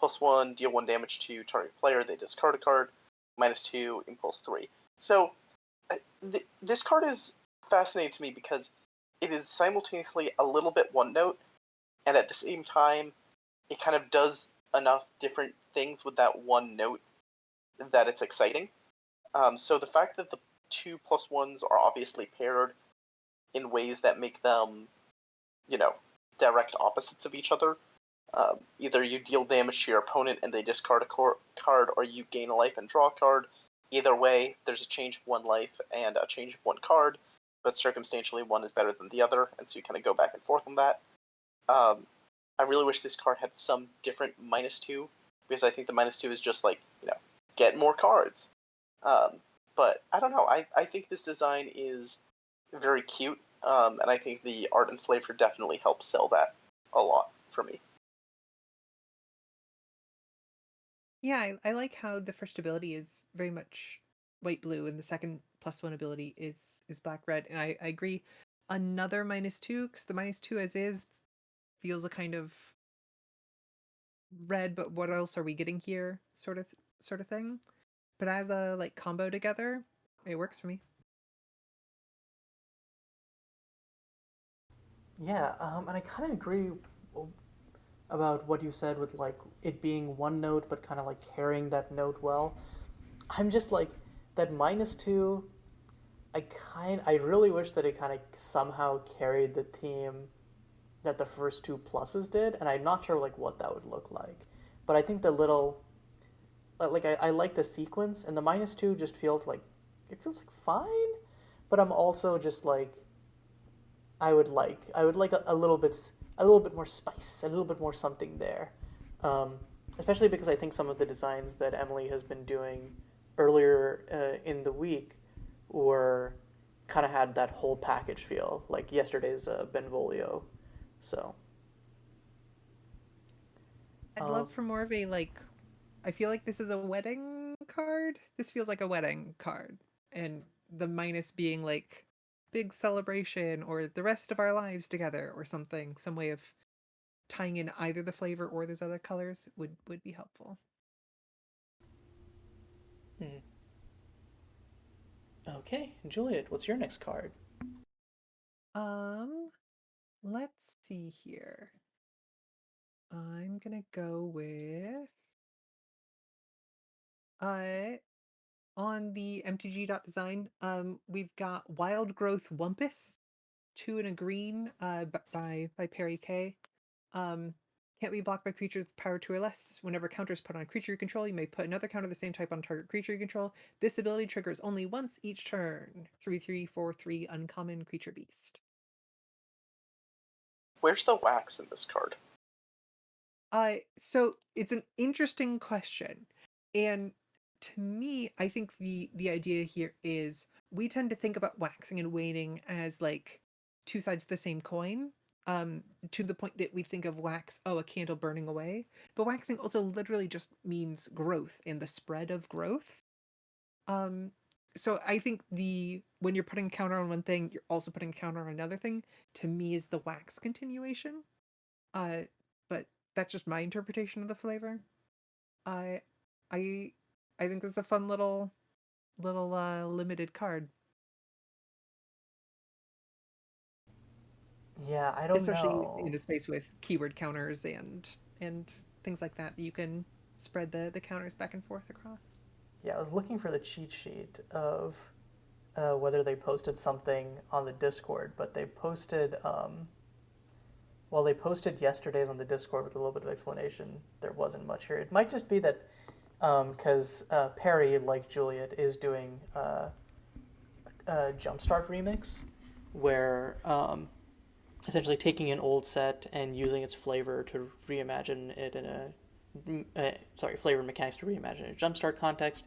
+1, deal 1 damage to target player, they discard a card. -2, impulse 3. So, this card is fascinating to me because it is simultaneously a little bit one note, and at the same time, it kind of does enough different things with that one note that it's exciting. So the fact that the 2+1s are obviously paired in ways that make them, direct opposites of each other. Either you deal damage to your opponent and they discard a card, or you gain a life and draw a card. Either way, there's a change of 1 life and a change of 1 card, but circumstantially one is better than the other, and so you kind of go back and forth on that. I really wish this card had some different -2, because I think the -2 is just like, get more cards. But I don't know, I think this design is very cute, and I think the art and flavor definitely help sell that a lot for me. Yeah, I like how the first ability is very much white-blue, and the second +1 ability is black-red, and I agree. Another -2, because the -2 as is feels a kind of red, but what else are we getting here sort of thing. But as a like combo together, it works for me. Yeah, and I kind of agree about what you said with like it being one note, but kind of like carrying that note well. I'm just like that -2. I really wish that it kind of somehow carried the theme that the first 2 pluses did, and I'm not sure like what that would look like. But I think the little like I like the sequence, and the -2 just feels like it feels like fine, but I'm also just like I would like a little bit more spice, a little bit more something there. Especially because I think some of the designs that Emily has been doing earlier in the week were kind of had that whole package feel, like yesterday's Benvolio. So, I'd um, love for more of a like. I feel like this is a wedding card. This feels like a wedding card, and the minus being like big celebration or the rest of our lives together or something. Some way of tying in either the flavor or those other colors would be helpful. hmm. Okay, Juliet, what's your next card? Um, let's see here. I'm gonna go with on the mtg.design, we've got Wild Growth Wumpus, 2 and a green, by Perry K. Um, can't be blocked by creatures with power 2 or less. Whenever counters put on a creature you control, you may put another counter of the same type on target creature you control. This ability triggers only once each turn. 3/3/4/3 uncommon creature beast. Where's the wax in this card? So it's an interesting question. And to me, I think the idea here is we tend to think about waxing and waning as like 2 sides of the same coin. To the point that we think of wax, oh, a candle burning away. But waxing also literally just means growth and the spread of growth. Um, so I think the when you're putting a counter on one thing, you're also putting a counter on another thing. To me, is the wax continuation. Uh, but that's just my interpretation of the flavor. I, I, I think it's a fun little limited card, Yeah, I don't especially know. in a space with keyword counters and things like that. You can spread the counters back and forth across. Yeah, I was looking for the cheat sheet of whether they posted something on the Discord, but they posted yesterday's on the Discord with a little bit of explanation. There wasn't much here. It might just be that because Perry, like Juliet, is doing a Jumpstart remix, where essentially taking an old set and using its flavor to reimagine it in flavor and mechanics to reimagine in a jumpstart context.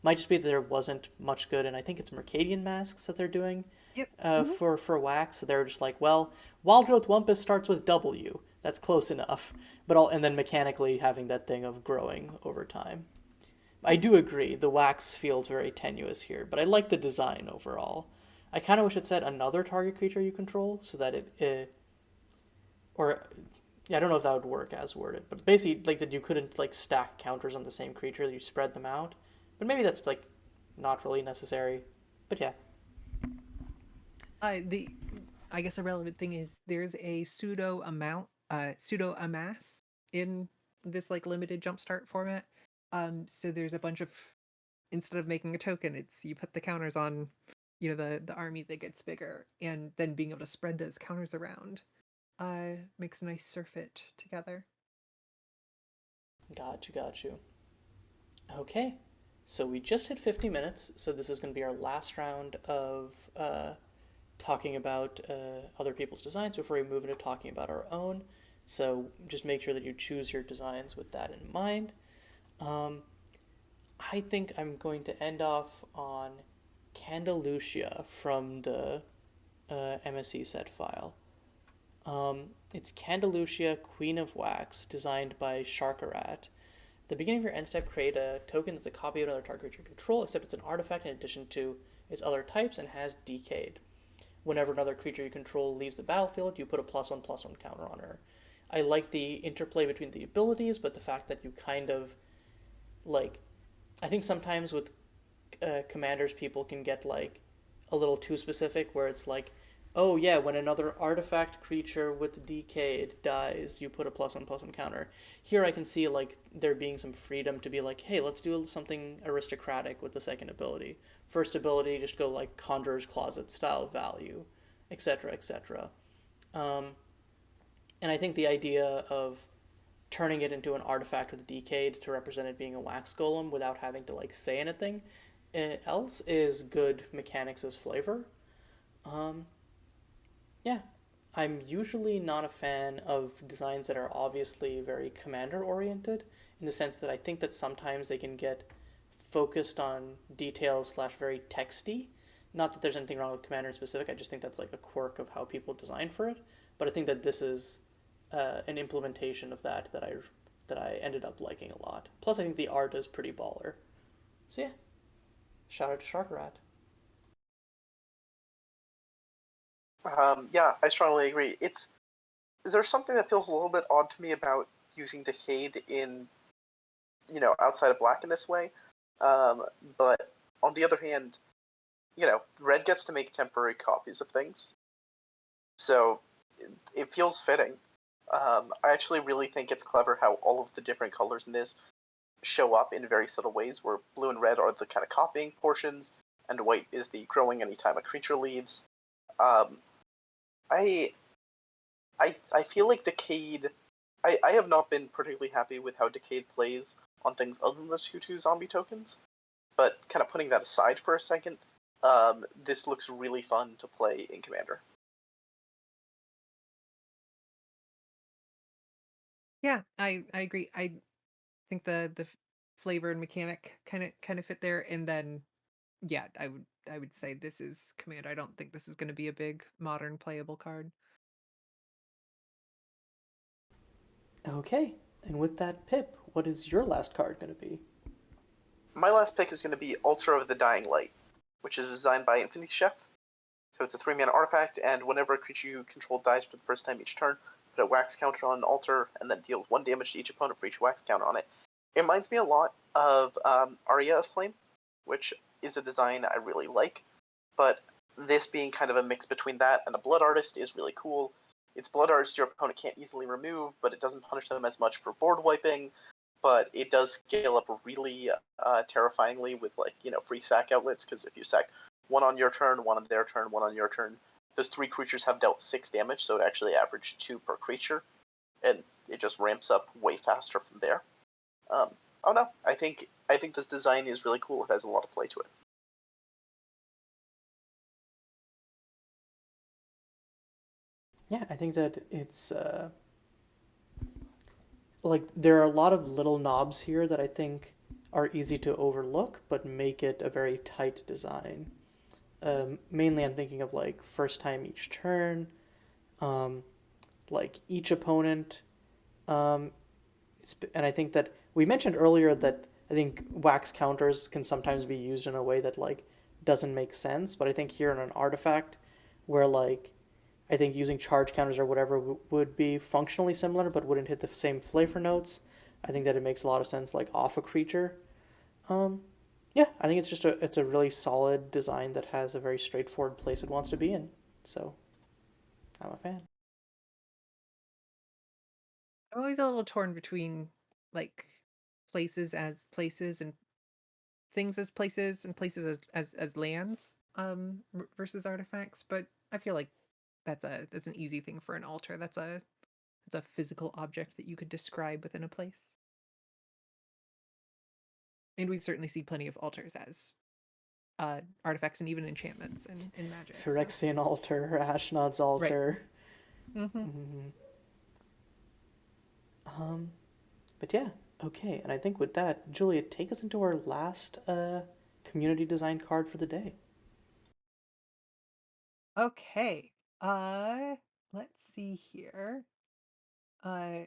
Might just be that there wasn't much good, and I think it's Mercadian masks that they're doing Yep. for wax. So they're just like, well, Wild Growth Wumpus starts with W. That's close enough, and then mechanically having that thing of growing over time. I do agree, the wax feels very tenuous here, but I like the design overall. I kind of wish it said another target creature you control, so that or yeah, I don't know if that would work as worded, but basically like that you couldn't like stack counters on the same creature, that you spread them out. But maybe that's like not really necessary. But yeah. The I guess a relevant thing is there's a pseudo amass in this like limited jumpstart format. So there's a bunch of, instead of making a token, it's you put the counters on, the army that gets bigger, and then being able to spread those counters around makes a nice surfeit together. Got you. Okay. So we just hit 50 minutes, so this is going to be our last round of talking about other people's designs before we move into talking about our own. So just make sure that you choose your designs with that in mind. I think I'm going to end off on Candelucia from the MSC set file. It's Candelucia, Queen of Wax, designed by Sharkarat. At the beginning of your end step, create a token that's a copy of another target creature you control, except it's an artifact in addition to its other types and has decayed. Whenever another creature you control leaves the battlefield, you put a +1/+1 counter on her. I like the interplay between the abilities, but the fact that you kind of like, I think sometimes with commanders, people can get like a little too specific, where it's like, oh yeah, when another artifact creature with decayed dies, you put a +1/+1 counter. Here I can see like there being some freedom to be like, hey, let's do something aristocratic with the second ability. First ability, just go like Conjurer's Closet style value, etc., etc. Um, and I think the idea of turning it into an artifact with decayed to represent it being a wax golem without having to like say anything else is good mechanics as flavor. Um, yeah, I'm usually not a fan of designs that are obviously very commander oriented, in the sense that I think that sometimes they can get focused on details slash very texty. Not that there's anything wrong with commander in specific. I just think that's like a quirk of how people design for it. But I think that this is an implementation of that I ended up liking a lot. Plus, I think the art is pretty baller. So yeah, shout out to Sharkarat. Yeah, I strongly agree. There's something that feels a little bit odd to me about using Decayed in, outside of black in this way. But on the other hand, red gets to make temporary copies of things, so it feels fitting. I actually really think it's clever how all of the different colors in this show up in very subtle ways, where blue and red are the kind of copying portions, and white is the growing anytime a creature leaves. Um, I I feel like Decayed. I have not been particularly happy with how Decayed plays on things other than the 2/2 zombie tokens, but kind of putting that aside for a second, this looks really fun to play in Commander. Yeah, I agree. I think the flavor and mechanic kind of fit there, and then yeah, I would say this is command. I don't think this is going to be a big modern playable card. Okay, and with that, Pip, what is your last card going to be? My last pick is going to be Altar of the Dying Light, which is designed by Infinity Chef. So it's a 3-mana artifact, and whenever a creature you control dies for the first time each turn, put a wax counter on an altar, and then deals 1 damage to each opponent for each wax counter on it. It reminds me a lot of Aria of Flame, which is a design I really like, but this being kind of a mix between that and a Blood Artist is really cool. It's Blood Artist your opponent can't easily remove, but it doesn't punish them as much for board wiping, but it does scale up really terrifyingly with free sack outlets, because if you sack 1 on your turn, 1 on their turn, 1 on your turn, those 3 creatures have dealt 6 damage, so it actually averaged 2 per creature, and it just ramps up way faster from there. Oh no, I think this design is really cool. It has a lot of play to it. Yeah, I think that it's like there are a lot of little knobs here that I think are easy to overlook, but make it a very tight design. Mainly, I'm thinking of like first time each turn, um, like each opponent, um, and I think that we mentioned earlier that I think wax counters can sometimes be used in a way that like doesn't make sense, but I think here in an artifact where like I think using charge counters or whatever would be functionally similar but wouldn't hit the same flavor notes. I think that it makes a lot of sense like off a creature. Um, yeah, I think it's a really solid design that has a very straightforward place it wants to be in. So I'm a fan. I'm always a little torn between like places and things as places and places as lands versus artifacts, but I feel like that's an easy thing for an altar. That's a physical object that you could describe within a place. And we certainly see plenty of altars as artifacts and even enchantments in magic. So Phyrexian altar, Ashnod's right. altar. Mm-hmm. Mm, um, but yeah, okay. And I think with that, Julia, take us into our last community design card for the day. Okay. Uh let's see here. Uh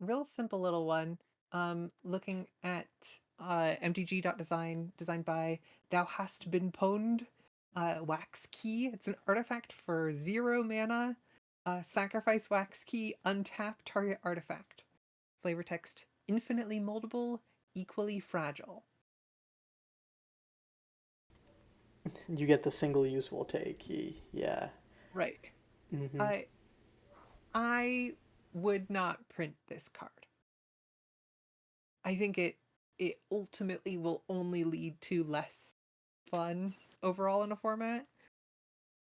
real simple little one. Looking at mtg.design, designed by Thou Hast Been Pwned, Wax Key. It's an artifact for 0 mana. Sacrifice Wax Key, untap target artifact. Flavor text: infinitely moldable, equally fragile. You get the single useful take. Yeah. Right. Mm-hmm. I I would not print this card. I think it ultimately will only lead to less fun overall in a format,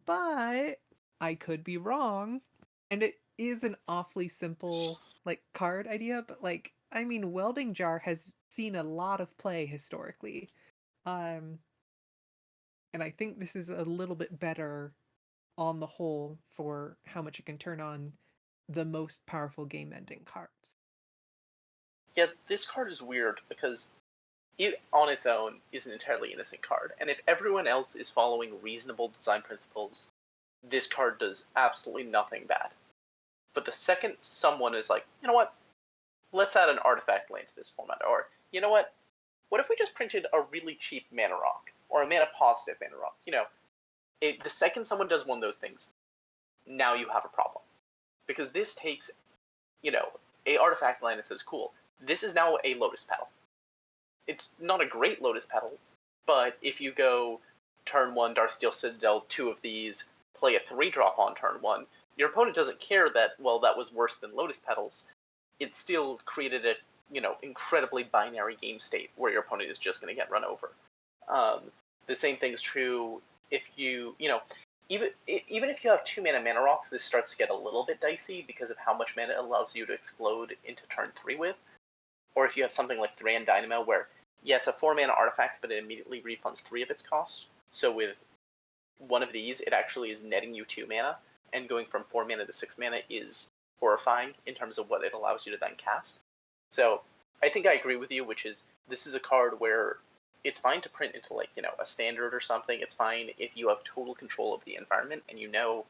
but I could be wrong. And it is an awfully simple like card idea, but like I mean welding jar has seen a lot of play historically. Um and I think this is a little bit better on the whole for how much it can turn on the most powerful game ending cards. Yeah, this card is weird because it on its own is an entirely innocent card, and if everyone else is following reasonable design principles, this card does absolutely nothing bad. But the second someone is like, you know what, let's add an artifact land to this format, or you know what if we just printed a really cheap mana rock or a mana positive mana rock? The second someone does one of those things, now you have a problem because this takes a artifact land that says cool. This is now a Lotus Petal. It's not a great Lotus Petal, but if you go turn 1 Darksteel Citadel, 2 of these, play a 3-drop on turn 1, your opponent doesn't care that, well, that was worse than Lotus Petals. It still created a, incredibly binary game state where your opponent is just going to get run over. Um, the same thing is true if even if you have 2 mana rocks, this starts to get a little bit dicey because of how much mana it allows you to explode into turn 3 with. Or if you have something like Thran Dynamo, where, yeah, it's a 4 mana artifact, but it immediately refunds 3 of its cost. So with one of these, it actually is netting you 2 mana, and going from 4 mana to 6 mana is horrifying in terms of what it allows you to then cast. So I think I agree with you, which is this is a card where it's fine to print into a standard or something. It's fine if you have total control of the environment and you know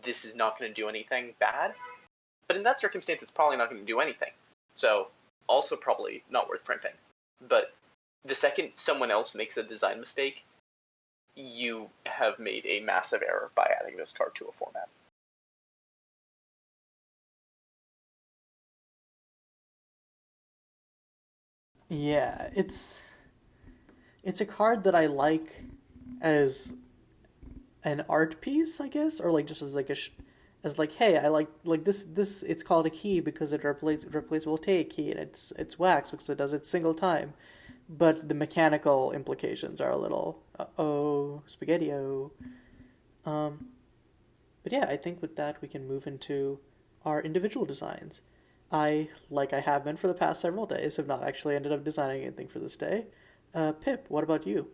this is not going to do anything bad. But in that circumstance, it's probably not going to do anything. So also probably not worth printing. But the second someone else makes a design mistake, you have made a massive error by adding this card to a format. Yeah, it's a card that I like as an art piece, I guess, or like just as like as like, hey, I like this. It's called a key because it replaceable take key, and it's wax because it does it single time. But the mechanical implications are a little oh spaghetti-o. Um, but yeah, I think with that we can move into our individual designs. Like I have been for the past several days, have not actually ended up designing anything for this day. Pip, what about you?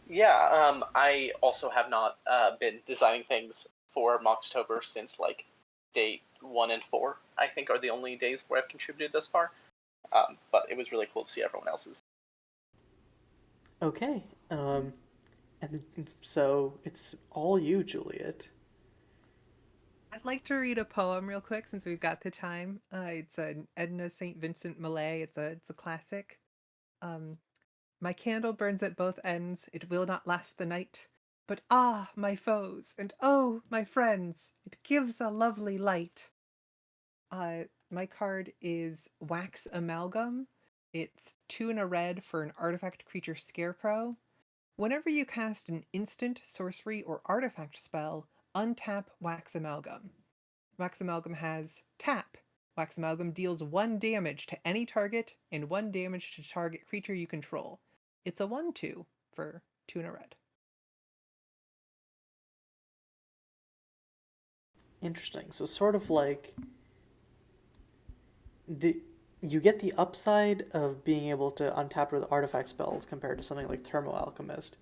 Yeah, I also have not been designing things for Moxtober since like day 1 and 4. I think are the only days where I've contributed thus far. But it was really cool to see everyone else's. Okay. And so it's all you, Juliet. I'd like to read a poem real quick since we've got the time. It's an Edna St. Vincent Millay. It's a classic. Um, My candle burns at both ends. It will not last the night. But ah, my foes, and oh, my friends, it gives a lovely light. My card is Wax Amalgam. It's 2 and a red for an artifact creature Scarecrow. Whenever you cast an instant, sorcery, or artifact spell, untap Wax Amalgam. Wax Amalgam has tap. Wax Amalgam deals 1 damage to any target and 1 damage to target creature you control. It's a 1/2 for 2 and a red. Interesting. So sort of like you get the upside of being able to untap with artifact spells compared to something like Thermo Alchemist.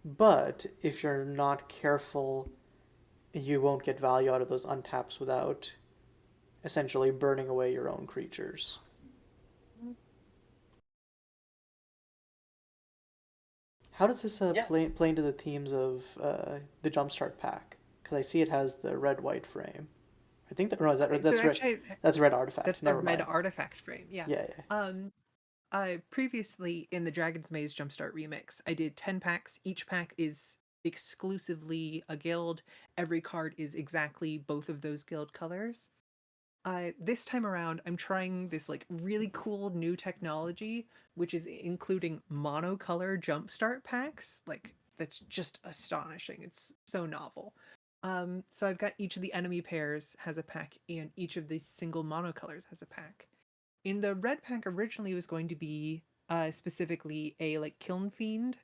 But if you're not careful, you won't get value out of those untaps without essentially burning away your own creatures. How does this play into the themes of the Jumpstart pack? Because I see it has the red-white frame. I think that's that's red artifact. That's the red artifact frame. Yeah. Yeah. Previously in the Dragon's Maze Jumpstart remix, I did 10 packs. Each pack is exclusively a guild. Every card is exactly both of those guild colors. This time around, I'm trying this like really cool new technology, which is including monocolor jumpstart packs. Like that's just astonishing. It's so novel. So I've got each of the enemy pairs has a pack, and each of the single monocolors has a pack. In the red pack originally was going to be specifically a like Kiln Fiend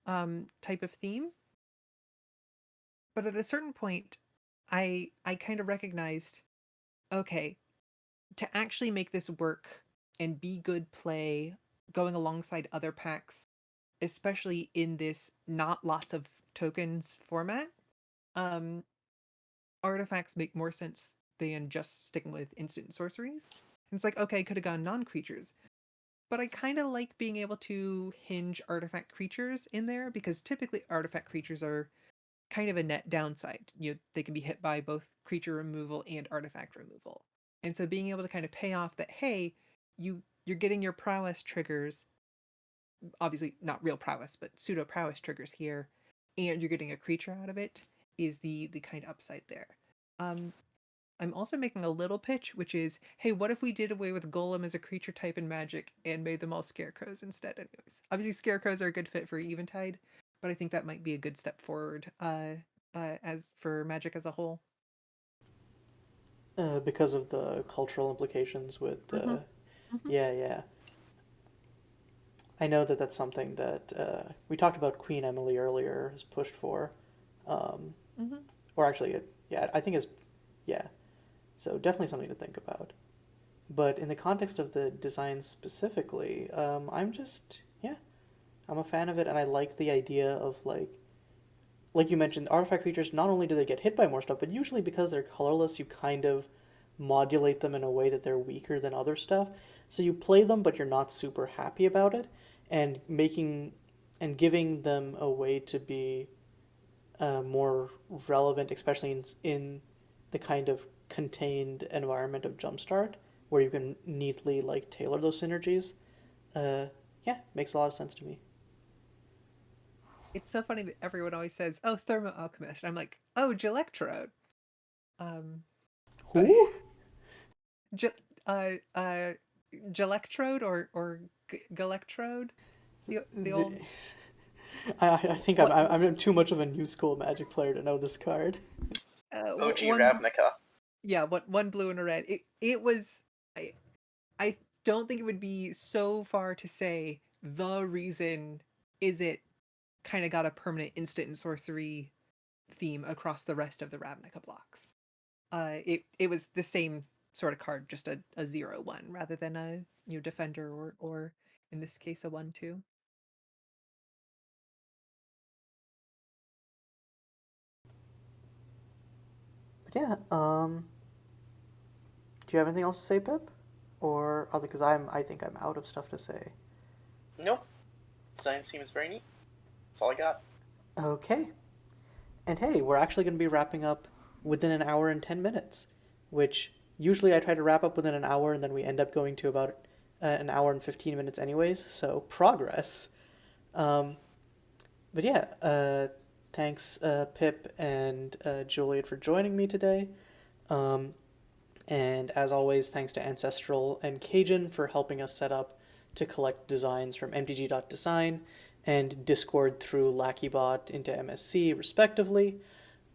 type of theme, but at a certain point, I kind of recognized, okay, to actually make this work and be good play going alongside other packs, especially in this not lots of tokens format, um, artifacts make more sense than just sticking with instant sorceries. And it's like, okay, I could have gone non-creatures, but I kind of like being able to hinge artifact creatures in there because typically artifact creatures are kind of a net downside. They can be hit by both creature removal and artifact removal. And so being able to kind of pay off that, hey, you're getting your prowess triggers, obviously not real prowess, but pseudo prowess triggers here, and you're getting a creature out of it is the kind of upside there. I'm also making a little pitch, which is, hey, what if we did away with Golem as a creature type in Magic and made them all Scarecrows instead? Anyways, obviously Scarecrows are a good fit for Eventide, but I think that might be a good step forward as for Magic as a whole. Because of the cultural implications with yeah. I know that that's something that we talked about Queen Emily earlier has pushed for. Or actually, I think it's, yeah. So definitely something to think about. But in the context of the design specifically, I'm a fan of it, and I like the idea of like you mentioned, artifact creatures, not only do they get hit by more stuff, but usually because they're colorless, you kind of modulate them in a way that they're weaker than other stuff. So you play them, but you're not super happy about it, and giving them a way to be more relevant, especially in the kind of contained environment of Jumpstart, where you can neatly like tailor those synergies. Makes a lot of sense to me. It's so funny that everyone always says, "Oh, Thermo Alchemist." I'm like, "Oh, Gelectrode." Who? Gelectrode or Galectrode, the old. I think I'm too much of a new school Magic player to know this card. OG Ravnica. Yeah, one blue and a red. It was. I don't think it would be so far to say the reason is it kind of got a permanent instant and sorcery theme across the rest of the Ravnica blocks. It was the same sort of card, just a 0/1 rather than a defender or in this case a 1/2. yeah, do you have anything else to say, Pip? Or other, because I think I'm out of stuff to say. Nope. Design seems very neat. That's all I got. Okay. And hey, we're actually going to be wrapping up within an hour and 10 minutes, which usually I try to wrap up within an hour and then we end up going to about an hour and 15 minutes anyways, so progress. Um, but yeah, thanks Pip and Juliet for joining me today. Um, and as always, thanks to Ancestral and Cajun for helping us set up to collect designs from mtg.design and Discord through LackeyBot into MSC, respectively.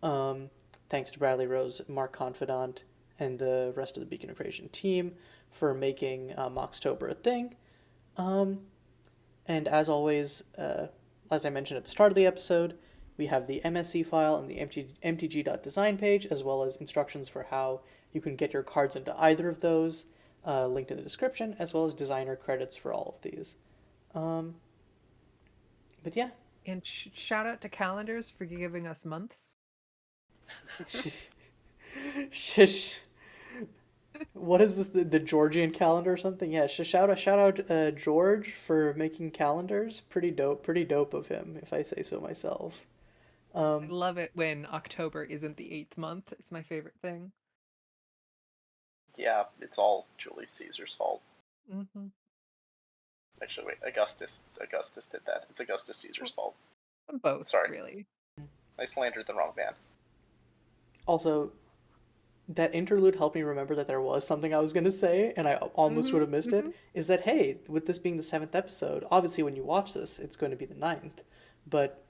Um, Thanks to Bradley Rose, Mark Confidant, and the rest of the Beacon of Creation team for making Moxtober a thing. Um, and as always, as I mentioned at the start of the episode, we have the MSC file and the mtg.design page, as well as instructions for how you can get your cards into either of those, linked in the description, as well as designer credits for all of these. Um, but yeah. And shout out to calendars for giving us months. Shish. What is this? The Georgian calendar or something? Yeah. Shout out George for making calendars. Pretty dope of him, if I say so myself. I love it when October isn't the 8th month. It's my favorite thing. Yeah, it's all Julius Caesar's fault. Mm-hmm. Actually, wait, Augustus did that. It's Augustus Caesar's fault. Both, Sorry. really. I slandered the wrong man. Also, that interlude helped me remember that there was something I was going to say, and I almost would have missed it. Is that, hey, with this being the 7th episode, obviously when you watch this, it's going to be the 9th, but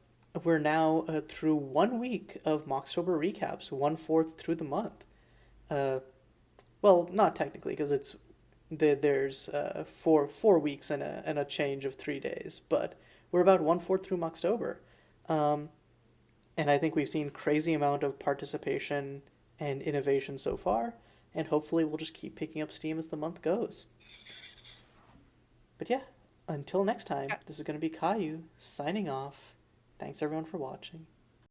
we're now through 1 week of Moxtober recaps, 1/4 through the month. Well, not technically, because there's 4 weeks and a change of 3 days, but we're about 1/4 through Moxtober. And I think we've seen crazy amount of participation and innovation so far, and hopefully we'll just keep picking up steam as the month goes. But yeah, until next time, this is going to be Caillou signing off. Thanks everyone for watching.